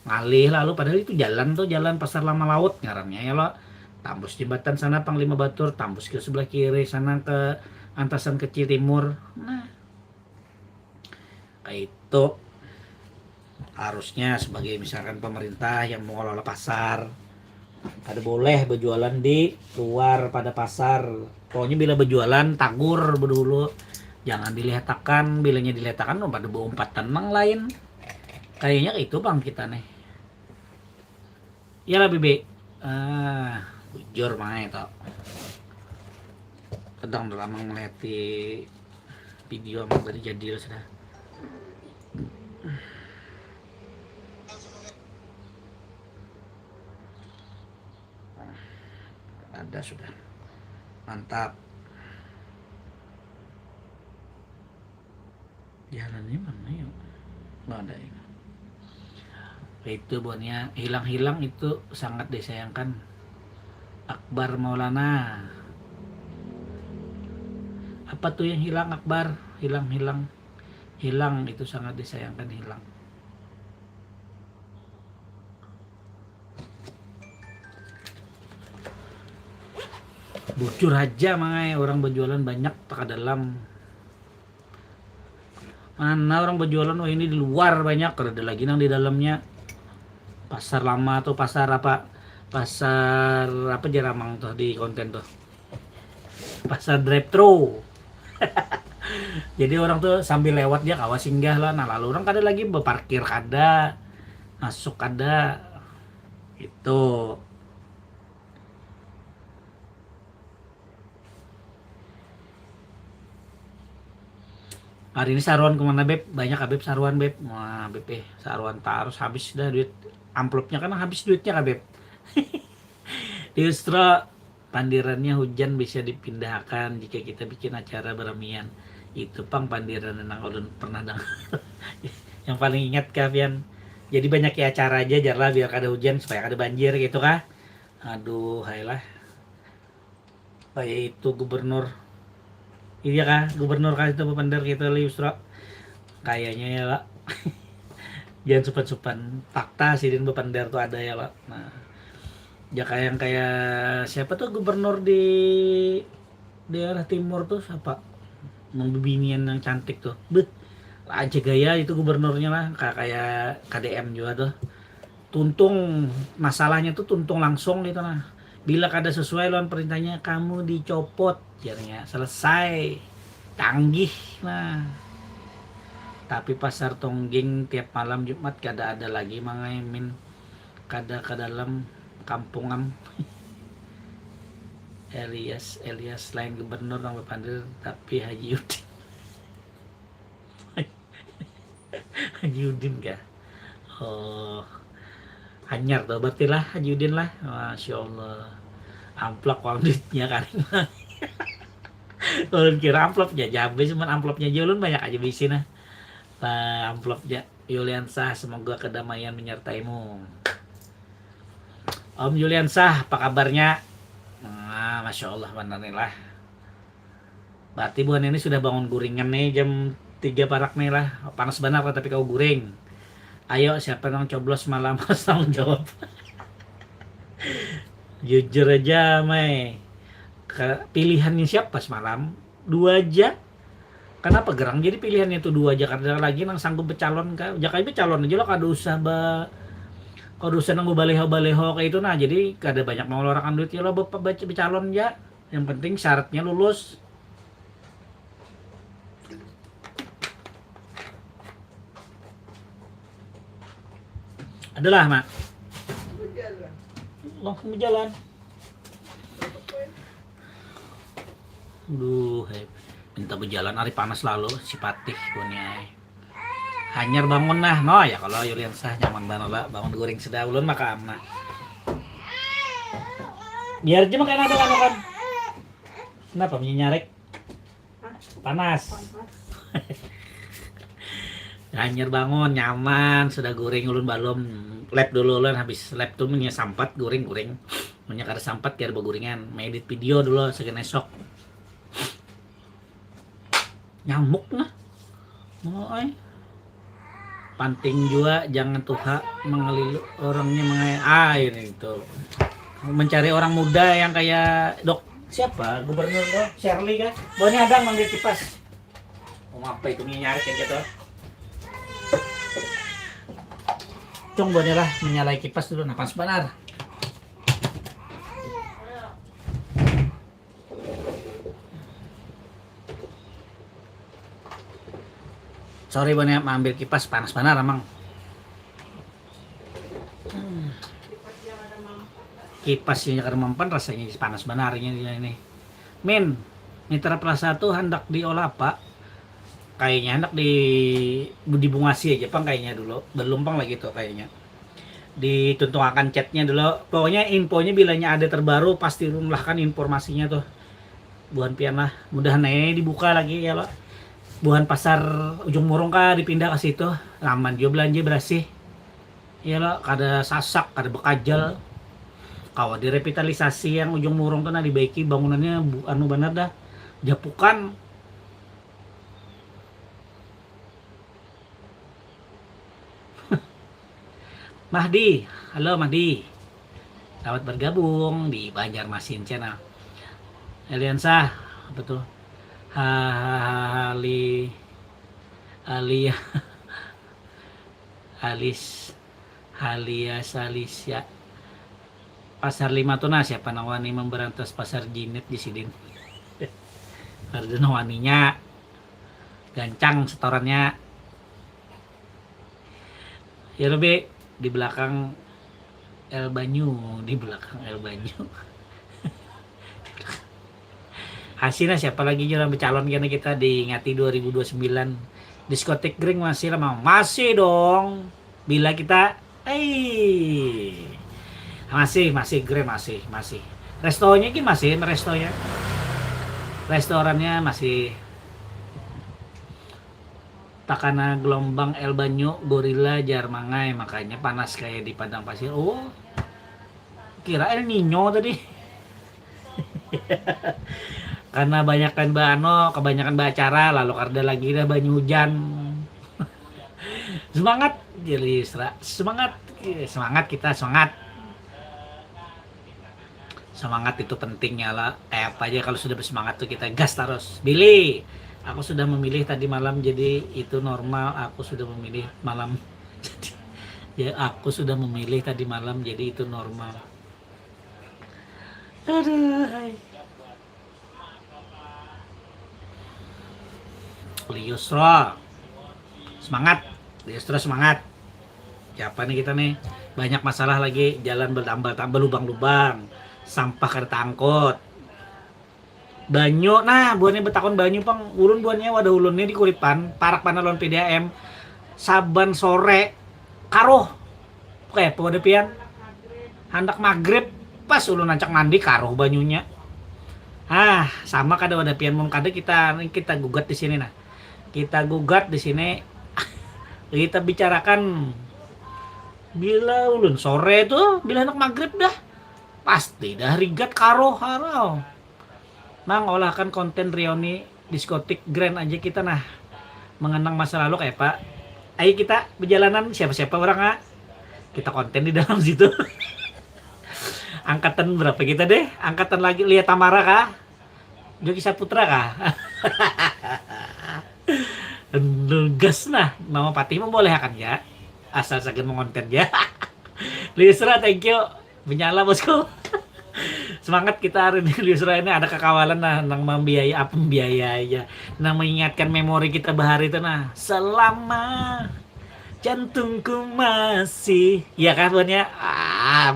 ngalih lalu, padahal itu jalan tuh jalan pasar lama laut ngarannya ya lo, tembus jembatan sana Panglima Batur, tembus ke sebelah kiri sana ke Antasan Kecil Timur. Nah kayak itu harusnya sebagai misalkan pemerintah yang mengelola pasar, ada boleh berjualan di luar pada pasar. Pokoknya bila berjualan tagur dulu, jangan dilihatakan, bilanya dilihatakan pada berumpatan mang lain. Kayaknya itu bang kita nih. Ya lah Bibi. Bujur mah itu. Kadang udah lama ngeliat di video emang tadi jadi sudah. Ada sudah. Mantap. Jalannya mana ya? Nggak ada ini. Itu buatnya hilang-hilang itu sangat disayangkan. Akbar Maulana. Apa tuh yang hilang Akbar? Hilang-hilang. Hilang itu sangat disayangkan, hilang. Bocor aja mangai orang berjualan banyak tak dalam. Mana orang berjualan, oh ini di luar banyak, ada lagi nang di dalamnya. Pasar lama atau pasar apa? Pasar apa Jeramang tuh di konten tuh. Pasar drive thru. Jadi orang tuh sambil lewat dia kawas singgah lah. Nah lalu orang kada lagi berparkir kada, masuk kada. Itu. Hari ini saruan kemana Beb? Banyak Beb saruan Beb. Wah Beb saruan tak harus habis dah duit. Amplopnya kan habis duitnya Beb. Justru pandirannya hujan bisa dipindahkan jika kita bikin acara beramian. Itu pang pandiran nang ulun pernah dengar. Yang paling ingat Kavian. Jadi banyak ya acara aja jarlah biar kada hujan supaya kada banjir gitu kah. Aduh hailah. Kayak itu gubernur. Iya kah gubernur kah itu pandar gitu Justru. Kayaknya ya lah. Jangan supan-supan fakta sih dan Bepandar tuh ada ya lah. Nah, ya kayak yang kayak siapa tuh gubernur di daerah timur tuh siapa? Membibinian yang cantik tuh. Beh, aja gaya itu gubernurnya lah, kayak KDM juga tuh. Tuntung masalahnya tuh tuntung langsung gitu nah. Bila kada sesuai lawan perintahnya kamu dicopot, jadinya selesai. Canggih nah. Tapi pasar Tonggeng tiap malam Jumat kada ada lagi mangaimin, kada ke dalam kampungan. Elias lain gubernur nang Bepandar tapi Haji Udin. Haji Udin kah? Oh, hanyar tuh berarti lah Haji Udin lah. Masya Allah. Amplop duitnya kan. Ulun kira amplopnya jabe, cuman amplopnya aja ulun banyak aja bisi nah. Amplopnya Yuliansah, semoga kedamaian menyertaimu. Om Yuliansah, apa kabarnya? Nah, Masya Allah, benar berarti bulan ini sudah bangun guringan nih jam 3 parak nih lah. Panas benar tapi kau guring. Ayo siapa yang coblos malam harus tanggung jawab. Jujur aja, Mai. Pilihannya siapa semalam? Dua aja. Kenapa gerang jadi pilihannya itu dua aja karena lagi nang sanggup becalon ka. Jakai becalon aja lo kada usah kada usah nanggo baleho-baleho kayak itu nah. Jadi kada banyak mau mengeluarkan duit ya lo baca becalon aja. Yang penting syaratnya lulus. Adalah, Mak. Langsung berjalan. Duh, minta berjalan hari panas lalu si Patih punya. Hanyar bangun nah, no ya kalau Yulian sah nyaman banget lah bangun goreng sedang ulun maka amna. Biar aja makan ada kan. Kenapa nyarek? Panas. Hanyar bangun nyaman sudah goreng ulun balom lap dulu ulun habis lap tuh punya sampat goreng punya kada sampat kira begorengan edit video dulu segan esok nyamuk nah mau panting juga jangan tuha mengelilu orangnya ini itu mencari orang muda yang kayak siapa gubernur tuh Shirley kan bawahnya ada manggil kipas apa itu nyari kayak gitu. Cung boleh lah menyalai kipas dulu napas benar. Sorry banyak ambil kipas panas benar emang. Kipasnya karena mempan rasanya panas benarnya ini. Min, Mitra Plaza tuh hendak diolah Pak. Kayaknya hendak dibungasi aja Pang kayaknya dulu. Belum Pang lagi tuh kayaknya. Dituntungkan chatnya dulu. Pokoknya infonya bilanya ada terbaru pasti rumlahkan informasinya tuh. Buan pian lah. Mudah-mudahan dibuka lagi ya lo. Buan pasar ujung murung kah dipindah ke situ. Aman juga belanja bersih. Ya lo, kada sasak, kada bekajal. Kalau direvitalisasi yang ujung murung tuh nah dibaiki bangunannya anu bener dah. Japukan. Mahdi, halo Mahdi. Selamat bergabung di Banjarmasin Channel. Eliansa, apa tuh? Ali Alicia. Pasar 5 tuh nah siapa nawani memberantas pasar jinet di Sidin. Karena nawaninya gancang setorannya. Ya lebih di belakang El Banyu. Hasilnya siapa lagi jalan bercalon karena kita diingati 2029 diskotik Gring masih lama masih dong bila kita masih Gring masih restonya ini masih restorannya masih takana gelombang El Banyu gorila jarmangai makanya panas kayak di padang pasir. Oh kira El Nino tadi. Karena kebanyakan acara lalu karena lagi ada banyu hujan. Semangat jadi semangat kita semangat itu pentingnya lah. Apa aja kalau sudah bersemangat tuh kita gas terus. Billy, aku sudah memilih tadi malam jadi itu normal. Aku sudah memilih malam tadi malam jadi itu normal. Aduh. Liusro semangat siapa nih kita nih banyak masalah lagi jalan bertambah lubang-lubang sampah kereta angkot banyu nah buannya betakon banyu Pang ulun buannya wadah ulunnya di kuripan parak panalon PDAM saban sore karuh kayak pada pian handak maghrib pas ulun nancak mandi karuh banyunya sama kada wadah pian mau kada kita gugat di sini nah kita gugat di sini kita bicarakan bila ulun sore tuh bila anak maghrib dah pasti dah rigat karo harau mang olahkan konten Rioni diskotik Grand aja kita nah mengenang masa lalu kayak Pak Ayo kita berjalanan siapa-siapa orang ah. Kita konten di dalam situ. Angkatan berapa kita deh? Angkatan lagi lihat Tamara kah? Joki Saputra kah? Gas nah, Mama Patih membolehkan ya. Asal saja mengonten ya. Liusra, thank you. Menyala bosku. Semangat kita hari ini Liusra, ini ada kekawalan nah nang membiayai apa membiayai nang mengingatkan memori kita bahari itu nah selama jantungku masih ya kan buannya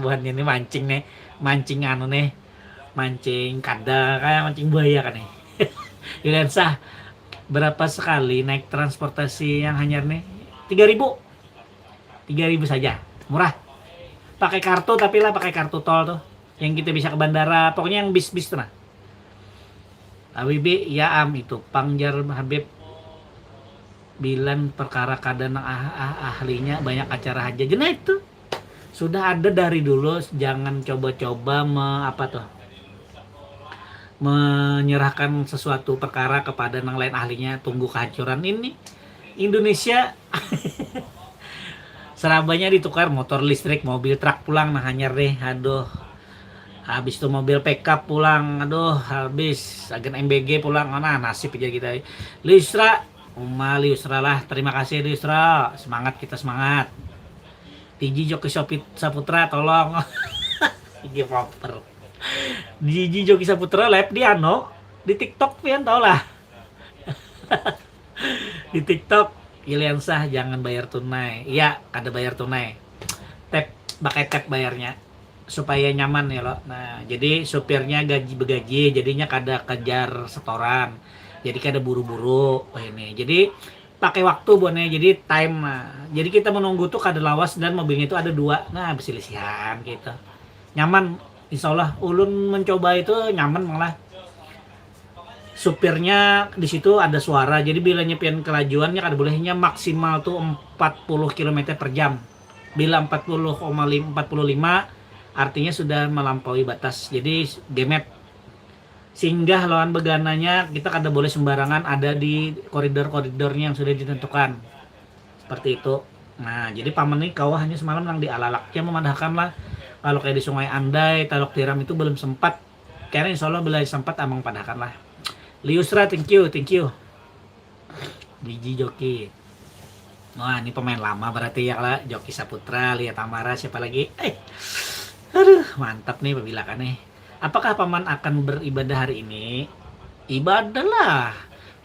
buannya ini mancing nih, mancing anu nih, mancing kada kayak mancing buaya kan nih. Yuliansa, berapa sekali naik transportasi yang hanyar nih? 3.000 saja, murah. Pakai kartu, tapi lah pakai kartu tol tuh yang kita bisa ke bandara, pokoknya yang bis-bis tuh nah. Habib ya itu Pangjar Habib bilang perkara kadang ahlinya banyak acara haji jenah itu sudah ada dari dulu. Jangan coba-coba menyerahkan sesuatu perkara kepada yang lain ahlinya, tunggu kehancuran ini Indonesia. Serabanya ditukar motor listrik, mobil truk pulang nah hanyar deh, aduh. Habis itu mobil pickup pulang, aduh habis agen MBG pulang, nah nasib aja kita. Liusra, Liusra lah, terima kasih Liusra, semangat kita semangat. Tiji Joki Saputra tolong. Gigi proper. Tiji Joki Saputra live di di TikTok pian tau lah. Di TikTok Iliansah jangan bayar tunai. Iya, ada bayar tunai. Pakai tap bayarnya supaya nyaman ya lo. Nah, jadi supirnya begaji, jadinya kada kejar setoran. Jadi kada buru-buru. Ini. Jadi pakai waktu bonnya, jadi time. Nah, jadi kita menunggu tuh kada lawas dan mobilnya itu ada 2. Nah, bersilisihan gitu. Nyaman, insya Allah. Ulun mencoba itu nyaman malah. Supirnya di situ ada suara, jadi bila nyepian kelajuannya kada bolehnya maksimal tuh 40 km per jam. Bila 40,45 artinya sudah melampaui batas, jadi gemet. Singgah lawan begananya kita kada boleh sembarangan ada di koridor-koridornya yang sudah ditentukan seperti itu. Nah jadi paman nih kau hanya semalam yang di alalaknya memadahkan lah. Kalau kayak di Sungai Andai, Talok Tiram itu belum sempat, karena insya Allah bila sempat amang padahkan lah. Liusra, thank you. Biji Joki. Wah, ini pemain lama berarti ya lah. Joki Saputra, lihat Tamara, siapa lagi? Aduh, mantap nih pebilakan nih. Apakah paman akan beribadah hari ini? Ibadah lah.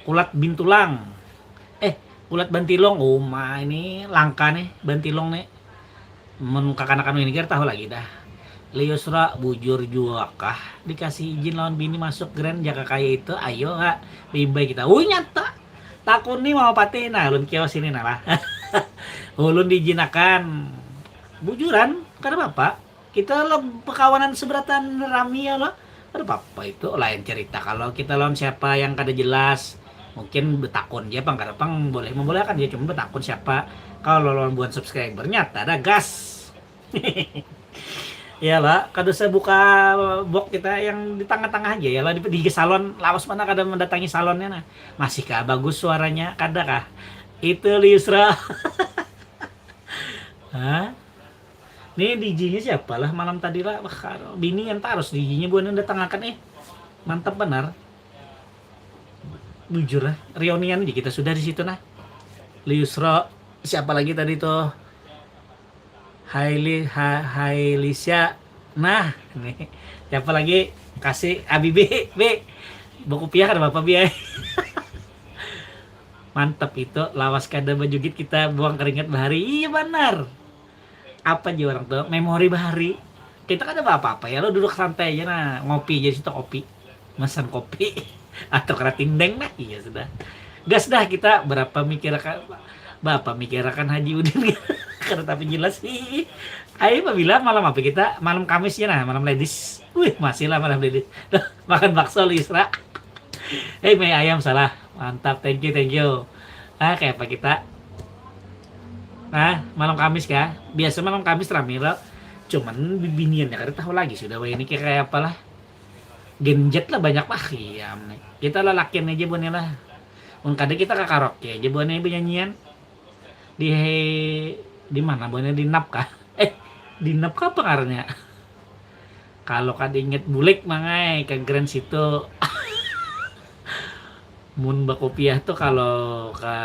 Kulat bintulang. Kulat bantilong. Oh, ini langka nih, bantilong nih. Menungkakan ini tahu lagi dah. Liusra, bujur juga kah dikasih izin lawan bini masuk Grand Jaka Kaya itu? Ayo kak, lebih kita. Nyata takun nih mau pati nah ulun kios ini nah. Ulun diizinakan bujuran karena bapak kita lo pekawanan seberatan rami ya lo. Ada apa itu lain cerita. Kalau kita lawan siapa yang kada jelas mungkin betakun dia pang kada pang boleh membolehkan dia cuma betakun siapa. Kalau lawan buat subscribernya ada gas. Ya lah, kada saya buka box kita yang di tengah-tengah aja ya lah di salon lawas mana kada mendatangi salonnya nah. Masih kah bagus suaranya kada kah? Itu Liusra. Hah? Nih DJ-nya siapa lah malam tadi lah. Bini yang taros DJ-nya bukan datang akan mantap benar. Jujur lah, reunian aja kita sudah di situ nah. Liusra, siapa lagi tadi tuh? Hailisya. Nah, nih. Siapa lagi? Kasih Abibi, B. Buku piah kan Bapak Bi. Mantap itu, lawas kada baju git kita buang keringat bahari. Iya benar. Apa aja orang tuh? Memori bahari. Kita kada apa-apa ya, lo duduk santai aja nah, ngopi aja situ kopi. Mesan kopi atau keratin deng nah. Iya sudah. Gas dah kita berapa Bapak mikirkan Haji Udin. Karena tapi jelas sih. Ayo bilang malam apa kita? Malam Kamis ya nah, malam ladies. Wih, masih lah malam ladies. Makan bakso Lisra. Mie ayam salah. Mantap, thank you. Kayak apa kita? Malam Kamis kah? Biasa malam Kamis rame lah. Cuman bibinian ya kada tahu lagi sudah ini kayak apa lah. Genjet lah banyak lah iya. Kita lah lakian aja buannya lah. Kadang kita ke karaoke aja buannya penyanyian. di di mana boleh di nap kah di nap kah pengarnya kalau kad inget bulik mangai ke Grand situ mun bakopiah tuh kalau ke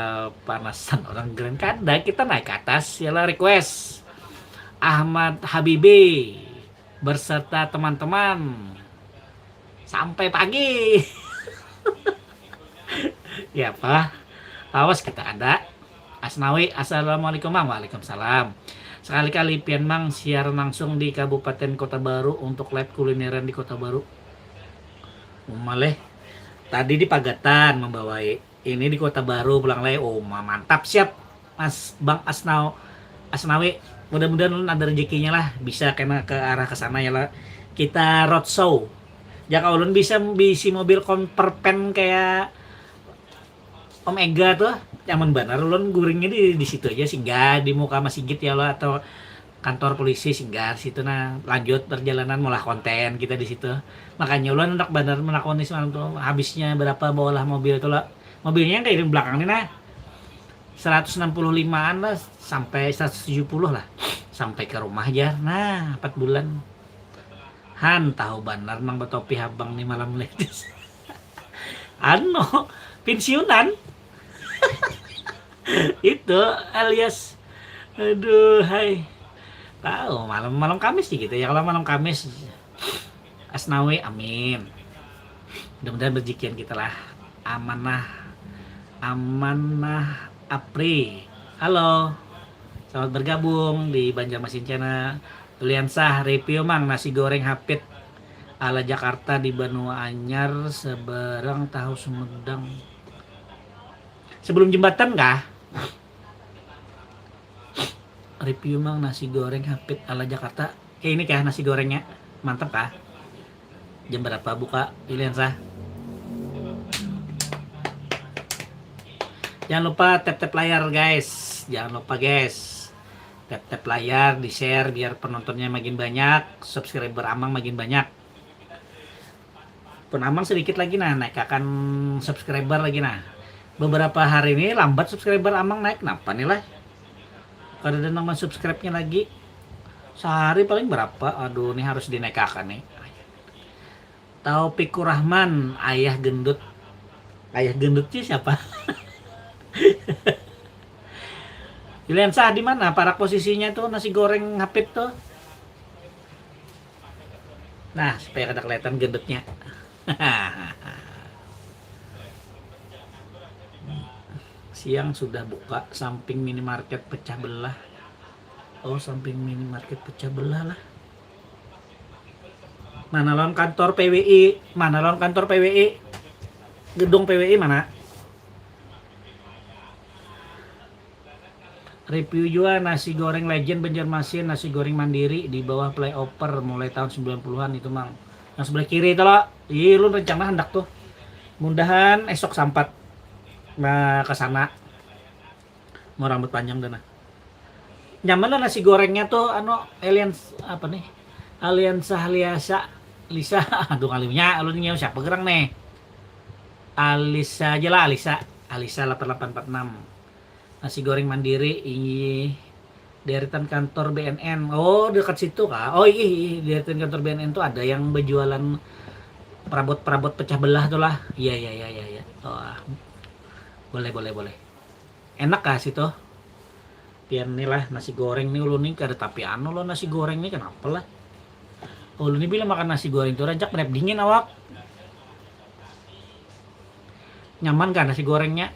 panasan orang Grand kada kita naik ke atas ya lah request Ahmad Habibi berserta teman-teman sampai pagi. Ya apa? Awas kita ada. Asnawi, assalamualaikum mang. Waalaikumsalam. Sekali-kali pian mang siaran langsung di Kabupaten Kota Baru untuk live kulineran di Kota Baru. Maleh tadi di Pagatan membawai ini di Kota Baru pulang lagi. Oh mantap siap Mas Bang Asnawi. Mudah-mudahan ada rezekinya lah bisa kena ke arah ke sana ya lah. Kita roadshow. Jaka ulun bisa bisi mobil konverpen kayak Omega tuh nyaman benar ulun guringnya di situ aja singgah di muka Masjid ya lo atau kantor polisi singgah situ nah lanjut perjalanan mulai konten kita di situ makanya ulun hendak benar menakoni semalam tuh habisnya berapa bawalah mobil itu lah mobilnya yang kayak di belakang ini nah 165an lah sampai 170 lah sampai ke rumah aja nah 4 bulan han tahu benar mang betopi habang nih malam letis ano pensiunan itu alias aduh hai tahu malam Kamis sih gitu ya kalau malam Kamis Asnawi amin mudah-mudahan rezekian kita lah amanah Apri halo selamat bergabung di Banjarmasin Channel Tuliansah review mang nasi goreng hapit ala Jakarta di Benua Anyar seberang tahu Sumedang sebelum jembatan kah review mang nasi goreng hapit ala Jakarta kayak ini kah nasi gorengnya mantap kah jam berapa buka Iliansa jangan lupa tap layar guys jangan lupa guys tap layar di share biar penontonnya makin banyak subscriber Amang makin banyak pun Amang sedikit lagi nah naik akan subscriber lagi nah beberapa hari ini lambat subscriber Amang naik kenapa nih lah kada ada nama subscribe-nya lagi sehari paling berapa aduh ini harus dinaikkan nih Taufikur Rahman ayah gendutnya siapa Iliansa di mana parak posisinya tuh nasi goreng hapit tuh nah supaya kada kelihatan gendutnya siang sudah buka samping minimarket pecah belah oh samping minimarket pecah belah lah mana lawan kantor PWI gedung PWI mana review juga nasi goreng legend Banjarmasin nasi goreng mandiri di bawah flyover mulai tahun 90-an itu mang yang sebelah kiri itu loh lu rencana hendak tuh mudahan esok sampat nah ke sana mau rambut panjang dana nyaman lah nasi gorengnya tuh aliens apa nih Aliansa Lisa aduh kalinya lu nyawa siapa gerang nih Alisa aja lah Alisa 8846 nasi goreng mandiri ini deretan kantor BNN oh dekat situ kah oh iya deretan kantor BNN tuh ada yang berjualan perabot pecah belah tuh lah iya oh boleh enak kah situ pian nih lah nasi goreng nih ulun nih kada tapi lo nasi goreng nih kenapa lah ulun nih bilang makan nasi goreng tuh rajak merep dingin awak nyaman kan nasi gorengnya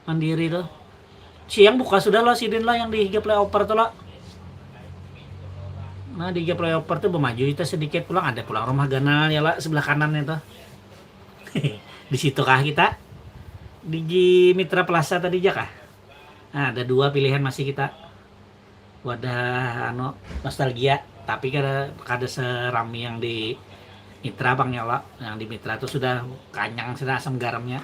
mandiri tuh siang buka sudah lo sidin lah yang di Higa Flyover tuh lo nah di Higa Flyover tuh bermaju kita sedikit pulang ada pulang rumah ganal ya lah sebelah kanannya tuh di situ kah kita di Mitra Plaza tadi aja kah nah ada dua pilihan masih kita wadah nostalgia tapi kada serami yang di Mitra bang ya Allah yang di Mitra tuh sudah kanyang sudah asam garamnya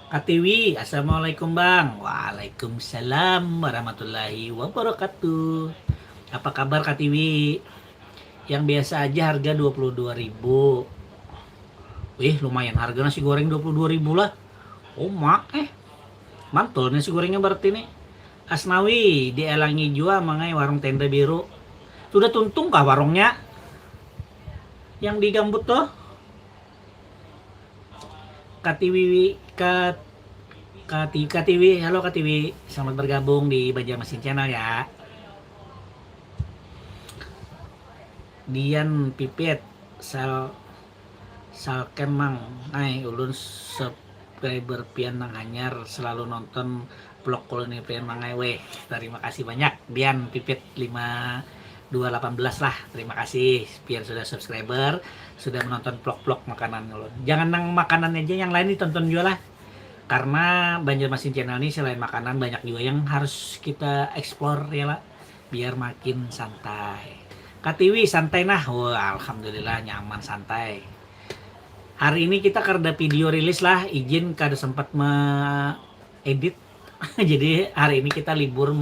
Katiwi assalamualaikum bang waalaikumsalam warahmatullahi wabarakatuh apa kabar Katiwi yang biasa aja harga 22.000 Wih, lumayan harga nasi goreng 22.000 lah. Oh, mantul nasi gorengnya berarti nih. Asnawi dielangi jua mangai warung tenda biru. Sudah tuntung kah warungnya yang di Gambut tuh? Katiwi Kat Katiwi, halo Katiwi, selamat bergabung di Banjarmasin Channel ya. Dian Pipit, Sal Salkemang, ulun subscriber pian nang anyar selalu nonton vlog koloni pian mangai weh. Terima kasih banyak Dian Pipit 5218 lah. Terima kasih pian sudah subscriber, sudah menonton vlog-vlog makanan ulun. Jangan nang makanan aja, yang lain ditonton juga lah. Karena Banjarmasin Channel ini selain makanan banyak juga yang harus kita eksplor ya lah, biar makin santai. Katiwi santai nah, wah alhamdulillah nyaman santai. Hari ini kita karena video rilis lah, izin kada sempat edit. Jadi hari ini kita libur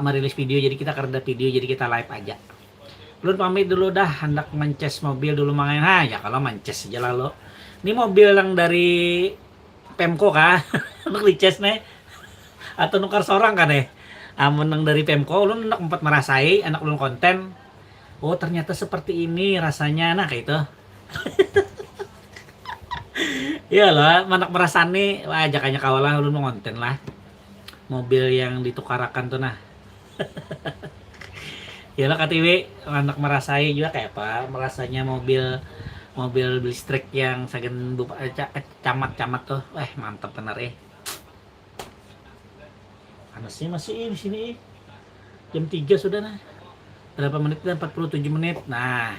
merilis video, jadi kita karena video jadi kita live aja. Belum pamit dulu dah, hendak mences mobil dulu mangai. Ya kalau mences aja lah lo. Ini mobil yang dari Pemko kah? Untuk dices nih. Atau nukar seorang kan deh. Amun yang dari Pemko, lu nak empat merasai anak lu konten. Oh ternyata seperti ini rasanya, nah kayak itu. Iya lah, manak merasani, wah ajakannya kawalah lu ngonten lah. Mobil yang ditukarakan tuh nah. Ya lah KTW, anak merasai juga kayak apa? Merasanya mobil listrik yang sagen camat-camat tuh. Mantap benar Panasnya masih di sini. Jam 3 sudah nah. Berapa menit dah? 47 menit. Nah,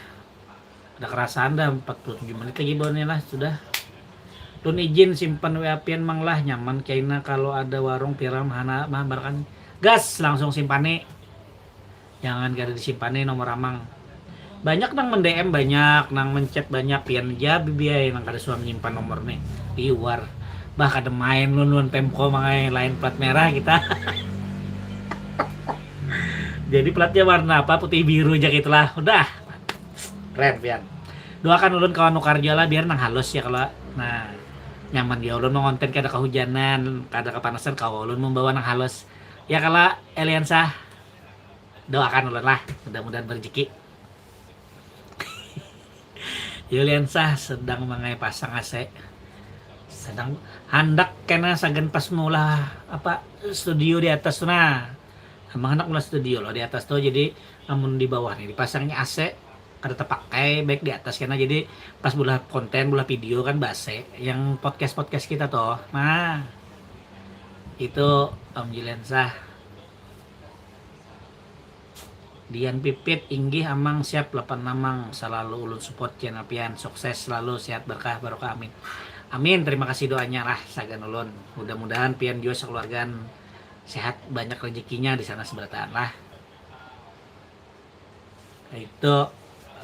udah kerasaan dah 47 menit lagi bawahnya lah sudah. Dun izin simpan WA pian mang lah, nyaman kaina kalau ada warung piram hana mah barakan gas langsung simpane. Jangan gak ada disimpane nomor amang. Banyak nang mendm, banyak nang mencet, banyak pian aja bibiay nang kada suam nyimpan nomor nih liwar. Bah kada main lun Pemko mangai lain plat merah kita. Jadi platnya warna apa, putih biru aja gitulah. Udah keren pian. Doakan ulun kawan nukar jala biar nang halus ya kalau nah nyaman dia ulun mau konten kada kehujanan, kada kepanasan, kalau ulun membawa nang halus. Ya kalau Eliansa doakan ulun lah, mudah-mudahan berjeki. Yuliansa sedang mangai pasang AC. Sedang handak kena sagan pas mula apa studio di atas tuh nah. Emang hendak mula studio loh di atas tuh, jadi namun di bawah nih dipasangnya AC kada terpakai baik di atas karena jadi pas bulah konten bulah video kan base yang podcast kita tuh. Nah itu Om Juliansa. Dian Pipit inggih amang siap 8 namang selalu ulun support channel pian, sukses selalu, sehat berkah barokah amin. Amin, terima kasih doanya lah sagan ulun. Mudah-mudahan pian juga sekeluargaan sehat, banyak rezekinya di sana seberataan lah. Itu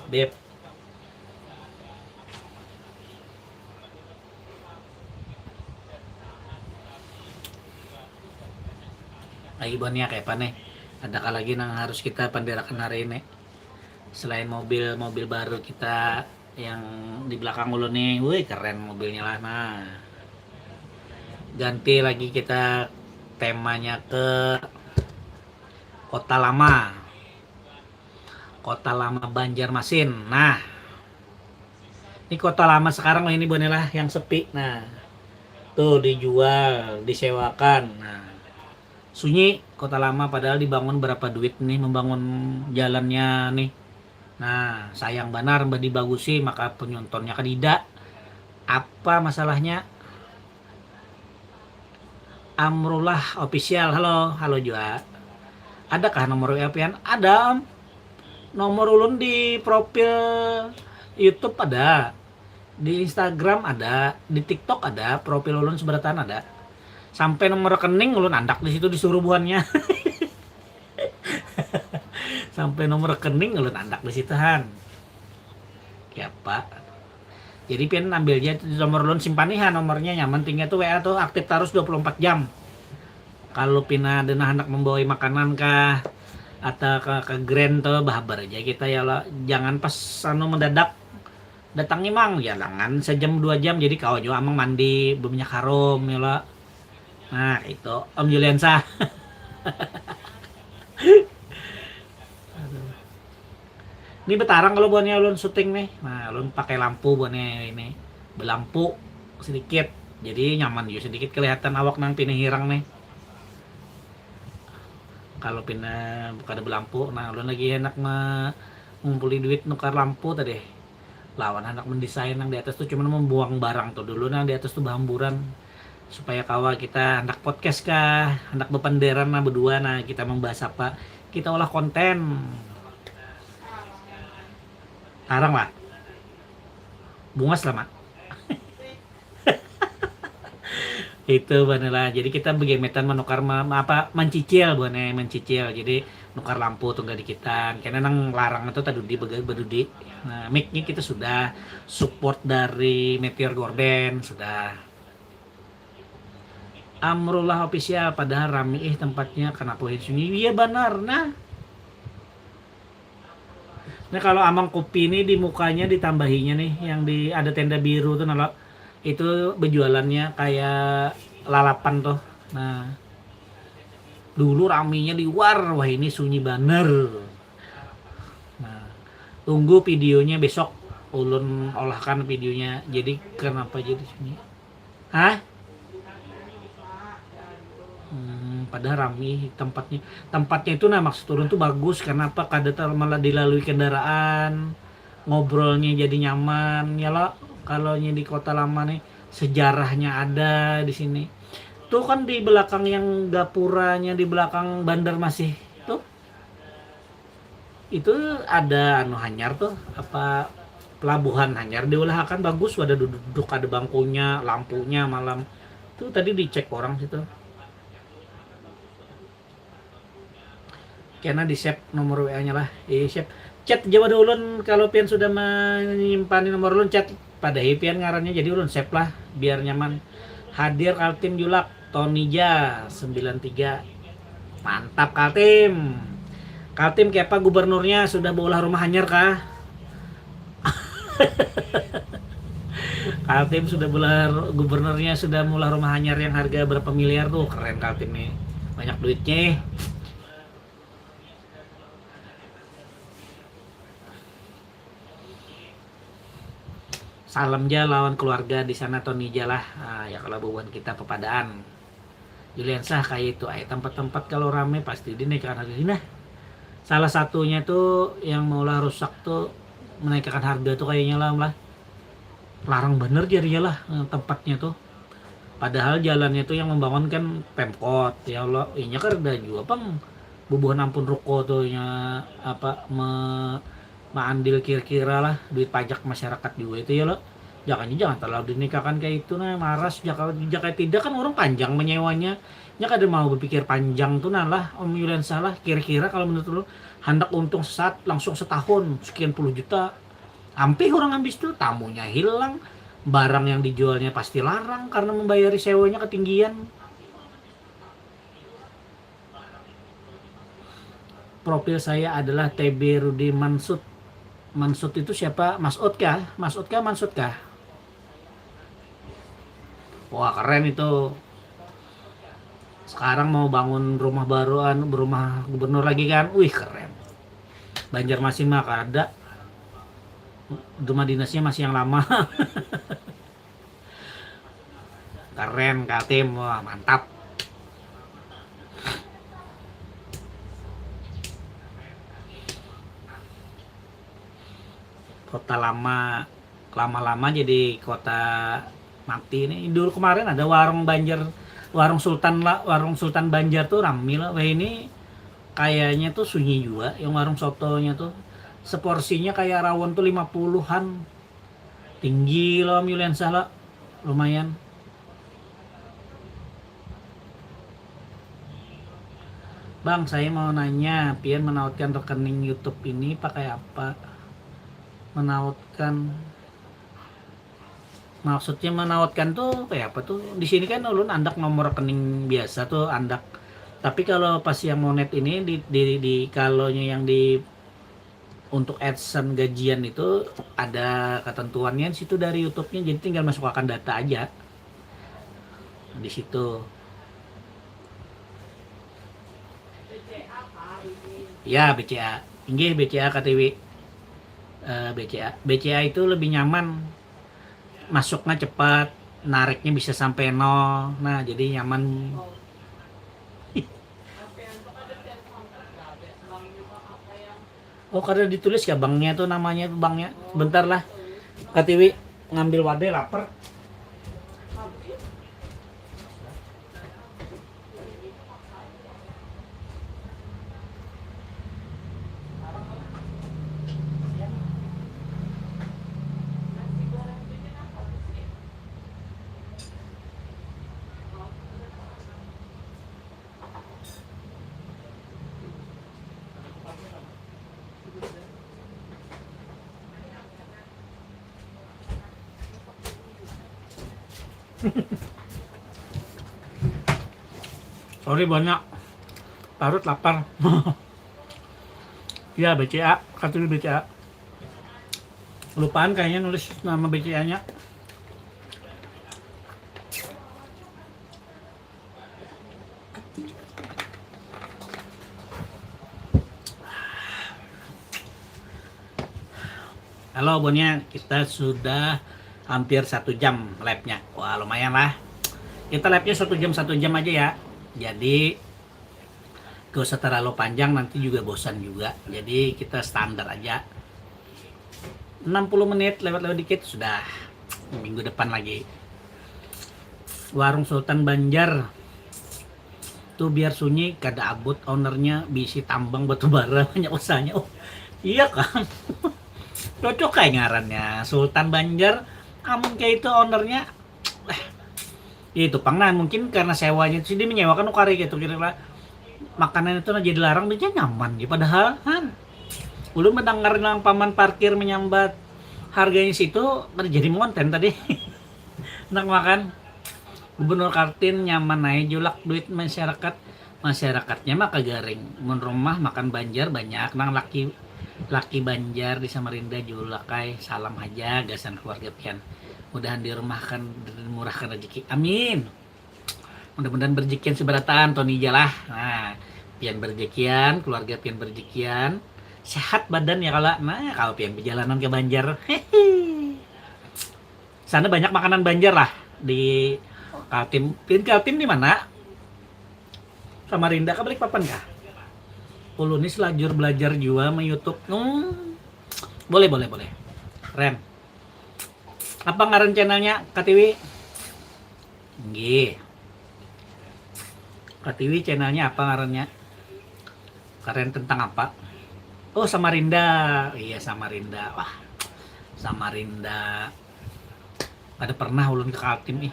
Beb. Lagi bonnya kayak apa nih? Adakah lagi yang harus kita panderakan hari ini? Selain mobil baru kita yang di belakang ulun nih, wih keren mobilnya lah. Nah, ganti lagi kita temanya ke kota lama Banjarmasin. Nah ini kota lama sekarang ini bonela yang sepi. Nah tuh dijual, disewakan. Nah sunyi kota lama, padahal dibangun berapa duit nih membangun jalannya nih. Nah sayang benar mbak dibagusi, maka penontonnya kadida. Apa masalahnya? Amrullah official, halo juga. Adakah nomor WA pian? Ada om. Nomor ulun di profil YouTube ada, di Instagram ada, di TikTok ada, profil ulun seberatan ada. Sampai nomor rekening ulun andak di situ disuruh buannya. Sampai nomor rekening ulun andak di situ han. Ya Pak. Jadi pian ambil aja nomor ulun simpanihan, nomornya nyaman tinggal tuh WA tuh aktif terus 24 jam. Kalau pina dena hendak membawa makanan kah atau ke grand tuh bahabar aja kita ya lah, jangan pas mendadak Datangnya mang ya langan sejam 2 jam, jadi kau juga amang mandi berminyak harum ya lah. Nah itu Om Juliansa. Ini betarang kalau buatnya ulun syuting nih. Nah ulun pakai lampu buatnya ini, berlampu sedikit, jadi nyaman juga sedikit kelihatan awak nang pineh hirang nih. Kalau pindah buka ada berlampu, nah ulun lagi enak ngumpuli duit nukar lampu tadi. Lawan anak mendesain yang di atas tuh cuma membuang barang tuh dulu, nah di atas tuh berhamburan supaya kawa kita hendak podcast kah, hendak bependeran nah berdua, nah kita membahas apa, kita olah konten sekarang lah, bungas lah mak. Itu bener lah, jadi kita begemetan menukar apa mencicil buane mencicil, jadi nukar lampu tunggal di kita karena nang larang itu tadi bedudi. Nah mic-nya kita sudah support dari Meteor Gorden sudah. Amrullah official, padahal rame tempatnya kenapa sunyi, iya benar. Nah kalau amang kopi ini di mukanya ditambahinya nih yang di ada tenda biru tuh, nalo itu berjualannya kayak lalapan tuh. Nah dulu raminya di luar, wah ini sunyi baner. Nah tunggu videonya besok, ulun olahkan videonya, jadi kenapa jadi sunyi. Hah? Padahal rame tempatnya itu, nah maksud turun tuh bagus karena apa, kada malah dilalui kendaraan, ngobrolnya jadi nyaman ya lo. Kalau di kota lama nih sejarahnya ada di sini tuh kan, di belakang yang gapuranya di belakang bandar masih tuh, itu ada anu hanyar tuh, apa pelabuhan hanyar diulahkan bagus, ada duduk ada bangkunya, lampunya malam tuh tadi dicek orang situ. Karena di save nomor WA-nya lah, save chat Jawa ulun kalau pian sudah menyimpan nomor ulun, chat pada pian ngarannya, jadi ulun save lah biar nyaman. Hadir Kaltim Julak Tonija 93, mantap Kaltim. Kaltim kayak apa gubernurnya sudah bola rumah hanyar kah? Kaltim sudah bola gubernurnya sudah mulai rumah hanyar yang harga berapa miliar tuh, keren Kaltim nih, banyak duitnya. Salam ja lawan keluarga di sana Tonija lah. Nah, ya kalau bubuhan kita pepadaan. Juliansa kayak itu, tempat-tempat kalau rame pasti dinaikkan harga. Nah, salah satunya tuh yang maulah rusak tuh menaikkan harga tuh kayaknya lah. Larang bener jadinya lah tempatnya tuh. Padahal jalannya tuh yang membangun kan Pemkot. Ya Allah, ini kan udah juga pang bubuhan ampun ruko tuh ya, apa andil kira-kira lah duit pajak masyarakat juga itu ya lo. Jangan terlalu dinikahkan kayak itu, nah maras jaka tidak kan orang panjang menyewanya, nya kada mau berpikir panjang tuh nah lah Om Yulian salah. Kira-kira kalau menurut lo hendak untung saat langsung setahun sekian puluh juta, hampir orang habis tuh, tamunya hilang, barang yang dijualnya pasti larang karena membayari sewanya ketinggian. Profil saya adalah TB Rudi Mansud. Mansud itu siapa? Masud kah? Mansud kah? Wah keren itu. Sekarang mau bangun rumah baruan, berumah gubernur lagi kan? Wih keren. Banjarmasin mah ada. Rumah dinasnya masih yang lama. Keren Kaltim, wah mantap. Kota lama, lama-lama jadi kota mati nih. Dulu kemarin ada warung Banjar, warung Sultan Banjar tuh ramai lah. Wah ini kayaknya tuh sunyi juga yang warung sotonya tuh. Seporsinya kayak rawon tuh 50-an. Tinggi loh Yulian salah, lumayan. Bang, saya mau nanya, pian menautkan rekening YouTube ini pakai apa? Menautkan, maksudnya menautkan tuh kayak apa tuh? Di sini kan ulun andak nomor rekening biasa tuh andak. Tapi kalau pas yang monet ini di kalonya yang di untuk AdSense gajian itu ada ketentuannya di situ dari YouTube-nya, jadi tinggal masukkan data aja di situ. Ya, BCA. Inggih BCA KTW. BCA itu lebih nyaman, masuknya cepat, nariknya bisa sampai nol. Nah, jadi nyaman. Oh, karena ditulis ya banknya tuh, namanya banknya. Bentar lah. KTW ngambil wadah, lapar. Sorry banyak. Parut lapar. Ya, BCA, KTW BCA. Lupaan kayaknya nulis nama BCA-nya. Halo Bonya, kita sudah hampir 1 jam live-nya. Wah, lumayan lah. Kita live-nya 1 jam aja ya. Jadi gak usah terlalu panjang, nanti juga bosan juga. Jadi kita standar aja. 60 menit lewat-lewat dikit sudah. Minggu depan lagi. Warung Sultan Banjar. Tuh biar sunyi, kada abut ownernya bisi tambang batu bara, banyak usahanya. Oh, iya kan? Cocok kayak ngarannya Sultan Banjar. Amun kayak itu ownernya itu pangna mungkin karena sewanya itu dia menyewakan ukari gitu kira-kira makanan itu jadi larang dia nyaman ya, padahal kan belum mendengar lang paman parkir menyambat harganya situ terjadi konten tadi. Nak makan Gubernur Kartin nyaman naik julak duit masyarakatnya mah kagaring mun rumah makan Banjar banyak nang laki Banjar di Samarinda julak kai salam aja gasan keluarga pian mudahan dirumahkan dimurahkan rezeki amin, mudah-mudahan berjekian seberatan Tony jalah. Nah, pian berjekian keluarga pian berjekian sehat badan ya kalau nah kalau pian perjalanan ke Banjar sana banyak makanan Banjar lah di Kaltim. Pian Kaltim di mana? Samarinda kah Balikpapan kah? Ulunis lajur belajar juga sama YouTube. Boleh. Keren. Apa ngaran channelnya KTW? Nggih. KTW channelnya apa ngarannya? Keren tentang apa? Oh, Samarinda. Iya, Samarinda. Wah, Samarinda. Ada pernah ulun ke Kaltim nih.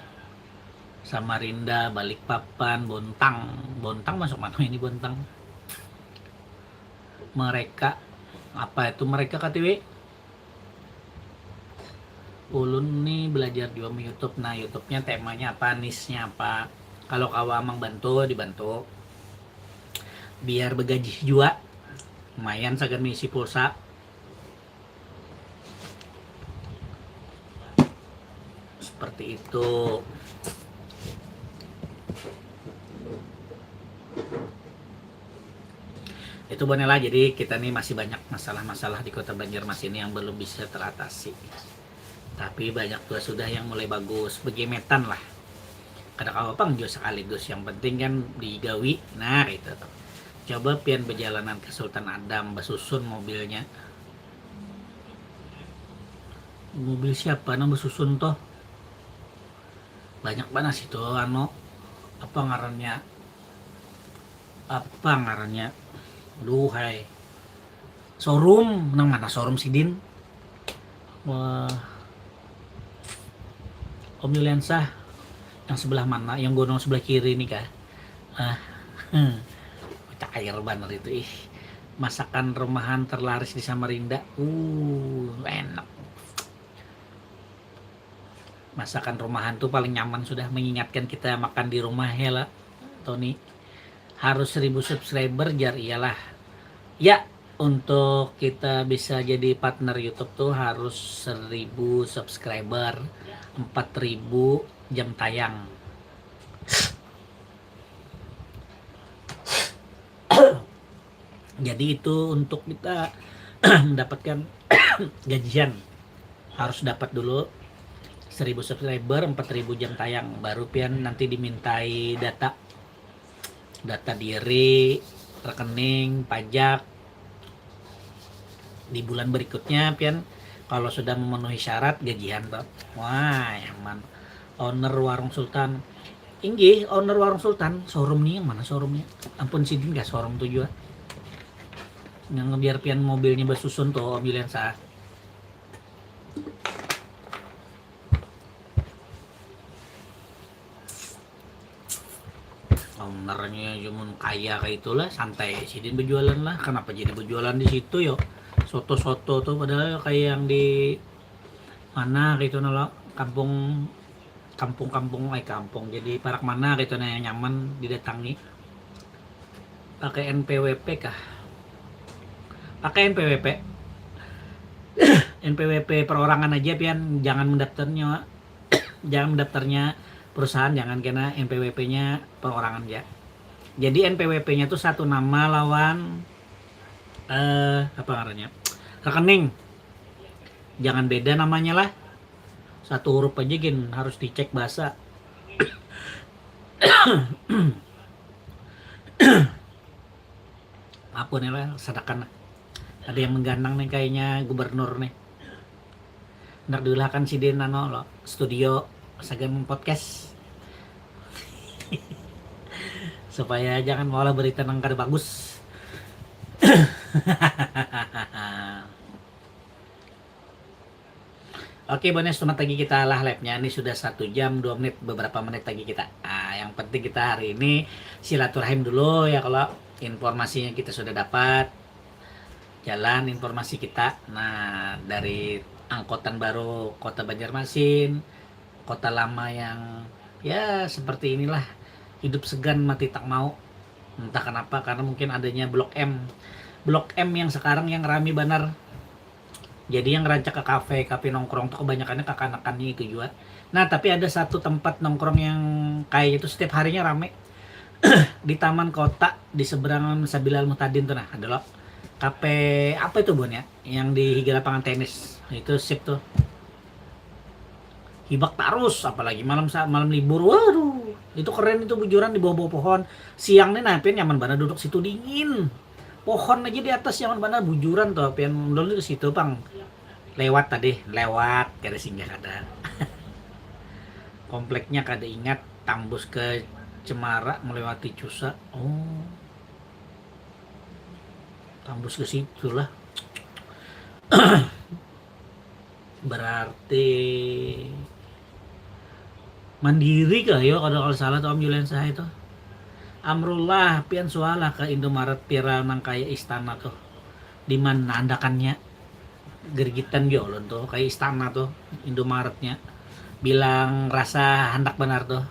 Samarinda, Balikpapan, Bontang masuk mana ini Bontang? Mereka apa itu mereka KTW? Ulun nih belajar juga di YouTube. Nah, YouTube-nya temanya apa, niche-nya apa? Kalau kawamang dibantu. Biar begaji juga. Lumayan sagan misi pulsa. Seperti itu. Itu bonela, jadi kita nih masih banyak masalah-masalah di kota Banjarmasin ini yang belum bisa teratasi. Tapi banyak tuh sudah yang mulai bagus, begemetan lah. Kadang apa juga sekaligus, yang penting kan digawi. Nah itu tuh. Coba pian perjalanan ke Sultan Adam, basusun mobilnya. Mobil siapa nang basusun toh? Banyak banget situ apa ngarannya? Duhai. Showroom, nang mana showroom Sidin? Wah. Om Yuliansah yang sebelah mana? Yang gunung sebelah kiri nih kah? Cair banget itu masakan rumahan terlaris di Samarinda. Enak. Masakan rumahan tuh paling nyaman, sudah mengingatkan kita makan di rumah ya lah Tony. Harus 1000 subscriber jar iyalah. Ya, untuk kita bisa jadi partner YouTube tuh harus 1000 subscriber, 4000 jam tayang. Jadi itu untuk kita mendapatkan gajian harus dapat dulu 1000 subscriber, 4000 jam tayang, baru pian nanti dimintai data diri, rekening, pajak di bulan berikutnya pian. Kalau sudah memenuhi syarat gajian tuh. Wah, aman. Owner Warung Sultan. Inggih, owner Warung Sultan, showroom nih yang mana showroomnya? Ampun sidin gak showroom tuh juga. Yang biar pian mobilnya bersusun tuh Om Yuliansa. Ownernya cuma kaya kayak itulah, santai sidin berjualan lah. Kenapa jadi berjualan di situ yo? Soto-soto tuh padahal kayak yang di mana gitu nolo kampung kampung jadi parak mana gitu nah yang nyaman didatangi. Pakai NPWP kah? Pakai NPWP. NPWP perorangan aja pian, jangan mendaftarnya perusahaan, jangan kena NPWP-nya perorangan ya. Jadi NPWP-nya tuh satu nama lawan apa namanya? Rekening. Jangan beda namanya lah. Satu huruf aja gin harus dicek bahasa. Apa nih lah sadakan. Ada yang mengganang nih kayaknya gubernur nih. Ndak dulu kan si Denano lo studio Sagam podcast. Supaya jangan malah berita nang kada bagus. Oke Bones, cuma lagi kita lah live-nya. Ini sudah 1 jam 2 menit, beberapa menit lagi kita. Yang penting kita hari ini silaturahim dulu ya, kalau informasinya kita sudah dapat. Jalan informasi kita. Nah, dari angkutan baru Kota Banjarmasin, kota lama yang ya seperti inilah, hidup segan mati tak mau. Entah kenapa, karena mungkin adanya Blok M. Blok M yang sekarang yang rame benar. Jadi yang ngerancak ke kafe nongkrong tuh kebanyakannya kakak-anakannya itu juga. Nah, tapi ada satu tempat nongkrong yang kayak itu setiap harinya rame. Di taman kota di seberang Sabilal Muhtadin tuh, nah ada loh kafe apa itu Bon ya, yang di hingga lapangan tenis itu sip tuh, hibak tarus, apalagi malam libur, waduh itu keren itu, bujuran di bawah pohon siang nih, nah pian nyaman banget duduk situ, dingin, pohon aja di atas nyaman banget, bujuran tuh pian dulu di situ bang, lewat kada singgah kada. Kompleknya kada ingat, tembus ke Cemara melewati Cusa, oh tembus ke situ lah. Berarti Mandiri kah yo kalau salah tuh Om Yuliansa itu. Amrullah pian sualah ke Indomaret pira nang kayak istana tuh. Di mana andakannya gergitan yo tuh kayak istana tuh Indomaretnya. Bilang rasa hendak benar tuh.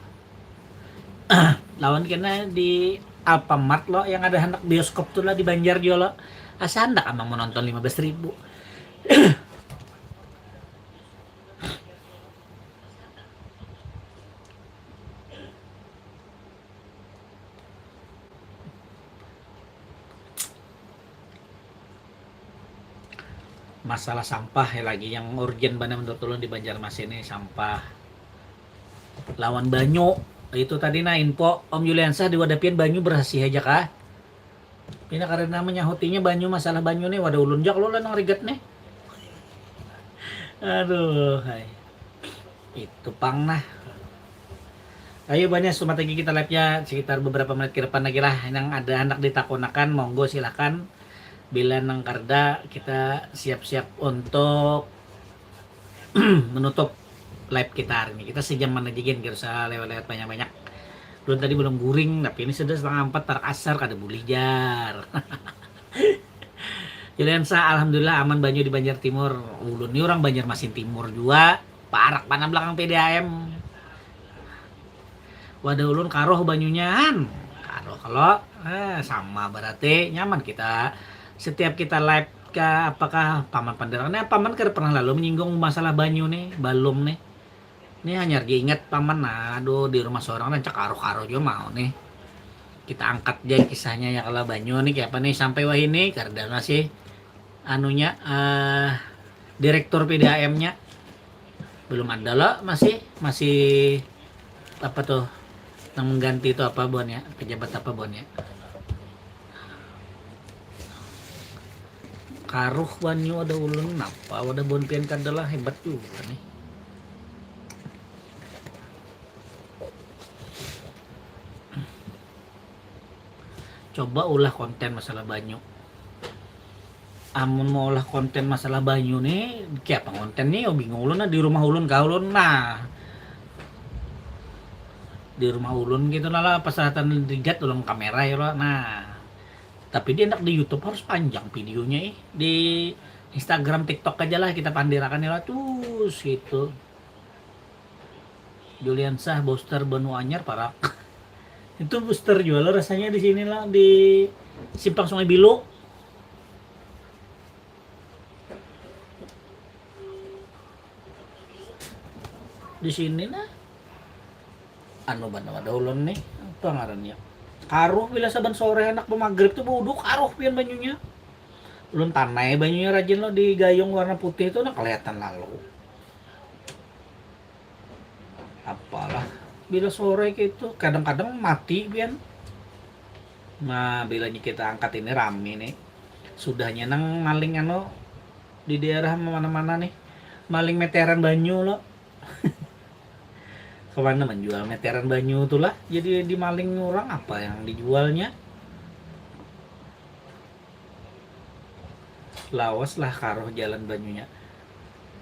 Lawan kena di Alfamart lo yang ada hendak bioskop tuh lah di Banjar jo lo. Asa hendak amang menonton 15.000. Masalah sampah ya lagi yang urgent banget menurut ulun di Banjarmasin ini, sampah. Lawan banyu itu tadi nah info Om Yuliansa di Wadapian banyu berhasil aja kah? Pina karena namanya hotinya banyu, masalah banyu nih wadah ulun jak lo lah nang rigat nih. Aduh, hai. Itu pang nah. Ayo banyak sumat lagi kita live nya sekitar beberapa menit ke depan lagi lah. Yang ada anak ditakonakan monggo silakan. Bila nang karda kita siap-siap untuk menutup live kita hari ini. Kita sejam mana digin, gak usah lewat-lewat banyak-banyak. Belum tadi belum guring, tapi ini sudah 3:30 tarak asar kada bulijar. Yuliansa alhamdulillah aman banyu di Banjar Timur. Ulun ini orang Banjarmasin Timur juga. Parak panah belakang PDAM. Wadah ulun karoh banyunya. Karoh kalau sama berarti nyaman kita setiap kita live ke apakah paman panderangan, nah paman kan pernah lalu menyinggung masalah banyu nih, balum nih. Ini hanya ingat paman, nah, aduh di rumah seorang dan cak karo-karo juga mau nih. Kita angkat aja kisahnya ya kalau banyu nih kayak apa nih sampai wah ini karena sih anunya direktur PDAM-nya belum ada loh, masih masih apa tuh yang mengganti itu apa bon ya, pejabat apa bon ya, karuh banyu ada ulun apa ada bon pian kadalah hebat juga nih. Coba ulah konten masalah banyu, amun mau olah konten masalah banyu nih kayak apa konten nih, oh bingung ulun nah di rumah ulun kau ulun nah di rumah ulun gitu lah pasaratan digat ulun kamera ya lo, nah tapi dia enak di YouTube harus panjang videonya di Instagram TikTok aja lah kita pandirakan ya lah tuh gitu. Julian Sah booster Benu Anyar parah itu booster jual lo rasanya di sini lah di Simpang Sungai Bilu di sini nah anu bana ada ulun nih apa ngarannya karuh bila saban sore anak pemagrib tuh buduk karuh pian banyunya ulun tanai banyunya rajin lo di gayung warna putih itu nah kelihatan lalu apalah bila sore gitu kadang-kadang mati pian. Nah bilanya kita angkat ini rame nih sudahnya nang maling ano di daerah mana-mana nih maling meteran banyu lo kemana menjual meteran banyu itulah jadi dimaling orang apa yang dijualnya lawas lah karo jalan banyunya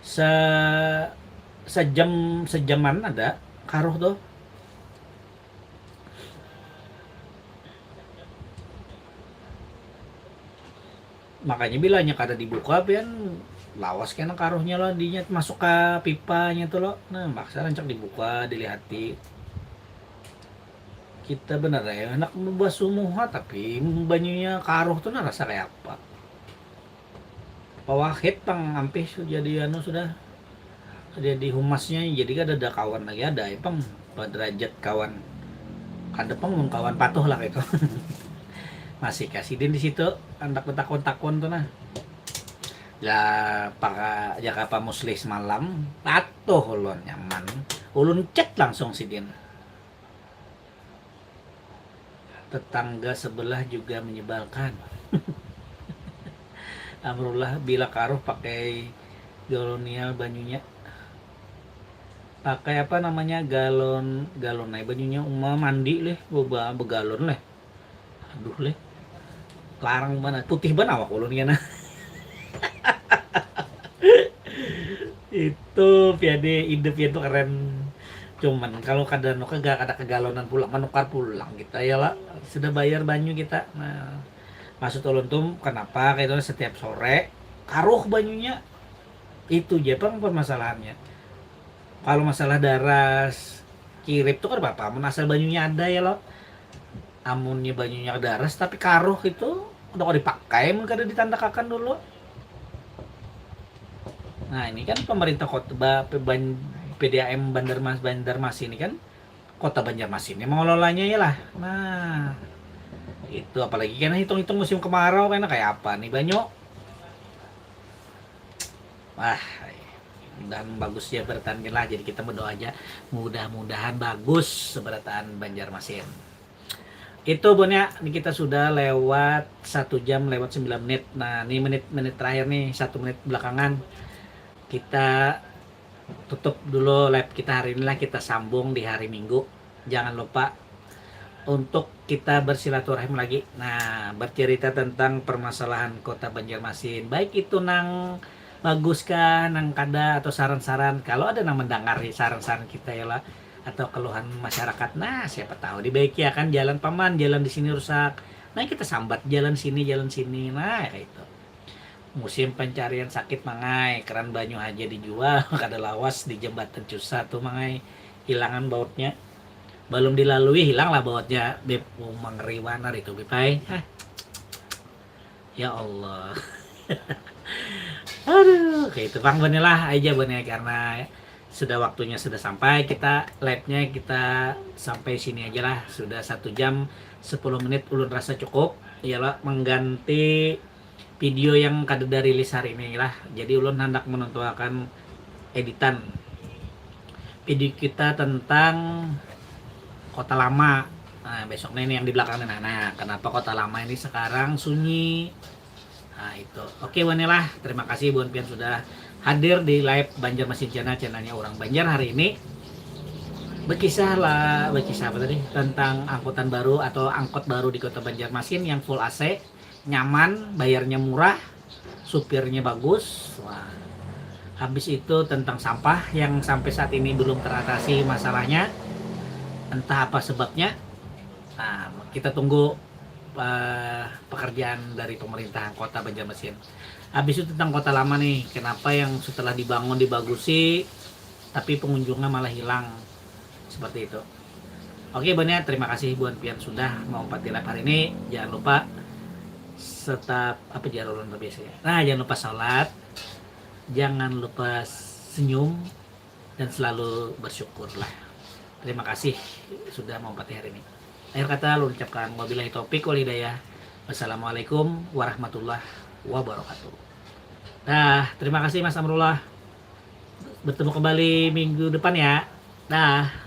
se sejaman ada karo tuh makanya bilanya kada dibuka pian lawas kena karuhnya lo dinya masuk ke pipanya tuh lo nah maksa rancak dibuka dilihati kita bener ya enak membuat sumuha tapi banyunya karuh tuh nah rasa kayak apa pawahit pang ampih jadi anu sudah jadi humasnya jadi kan ada kawan lagi ada ya pang derajat kawan kada pang kawan patuh lah gitu masih kasih din di situ anak takon-takon tuh nah ya para jaka pamuslis malam patuh ulun nyaman ulun cek langsung si din tetangga sebelah juga menyebalkan amrullah bila karuh pakai galonial banyunya pakai apa namanya galon naik banyunya mandi leh boba begalon leh aduh leh larang mana putih banget awak ulun ya nah itu piade hidup itu keren cuman kalau kadang kagak ada kegalonan pulang menukar pulang kita ya lah sudah bayar banyu kita nah maksud ulun tuh kenapa kayak itu setiap sore karuh banyunya itu aja bang permasalahannya kalau masalah daras kirip tuh kan bapak menasal banyunya ada ya lo amunnya banyunya daras tapi karuh itu udah kok dipakai mungkin kada ditandakakan dulu. Nah ini kan pemerintah kota PDAM Banjarmasin ini kan kota Banjarmasin ini mengelolanya ya lah. Nah itu apalagi kan hitung-hitung musim kemarau kan kayak apa nih banyu. Wah dan bagus ya bertahan lah jadi kita berdoa aja mudah-mudahan bagus seberatan Banjarmasin. Itu Bonya, ini kita sudah lewat 1 jam lewat 9 menit. Nah ini menit-menit terakhir nih 1 menit belakangan kita tutup dulu live kita hari ini lah kita sambung di hari Minggu. Jangan lupa untuk kita bersilaturahim lagi. Nah bercerita tentang permasalahan kota Banjarmasin baik itu nang bagus kan nang kada atau saran-saran kalau ada nang mendengar saran-saran kita ya lah atau keluhan masyarakat nah siapa tahu dibaiki ya kan jalan paman jalan di sini rusak nah kita sambat jalan sini nah kayak itu musim pencarian sakit mangai keran banyu aja dijual kada lawas di jembatan Cusa tuh mangai hilangan bautnya belum dilalui hilang lah bautnya beb mangeriwanar itu bepai Ya Allah. Aduh, kayak itu Bang Banilah aja Bang ya, karena sudah waktunya sudah sampai, kita live-nya kita sampai sini aja lah, sudah 1 jam 10 menit ulun rasa cukup. Iyalah mengganti video yang kada rilis hari ini lah. Jadi ulun hendak menonton editan video kita tentang kota lama. Nah, besoknya ini yang di belakang nah, kenapa kota lama ini sekarang sunyi. Nah itu. Oke Wanilah, terima kasih Buan Pian sudah hadir di live Banjarmasin channelnya orang Banjar hari ini. Berkisah apa tadi? Tentang angkutan baru atau angkot baru di kota Banjarmasin yang full AC, nyaman, bayarnya murah, supirnya bagus. Wah. Habis itu tentang sampah yang sampai saat ini belum teratasi masalahnya. Entah apa sebabnya. Nah, kita tunggu pekerjaan dari pemerintahan kota Banjarmasin. Habis itu tentang kota lama nih, kenapa yang setelah dibangun dibagusi tapi pengunjungnya malah hilang, seperti itu. Oke Bun ya, terima kasih Buan Pian sudah mau live hari ini. Jangan lupa tetap apa jalan biasanya. Nah, jangan lupa sholat, jangan lupa senyum, dan selalu bersyukurlah. Terima kasih sudah mau hari ini. Akhir kata lu ucapkan wabillahi taufik wal hidayah. Wassalamualaikum warahmatullahi wabarakatuh. Dah, terima kasih Mas Amrullah. Bertemu kembali minggu depan ya. Dah.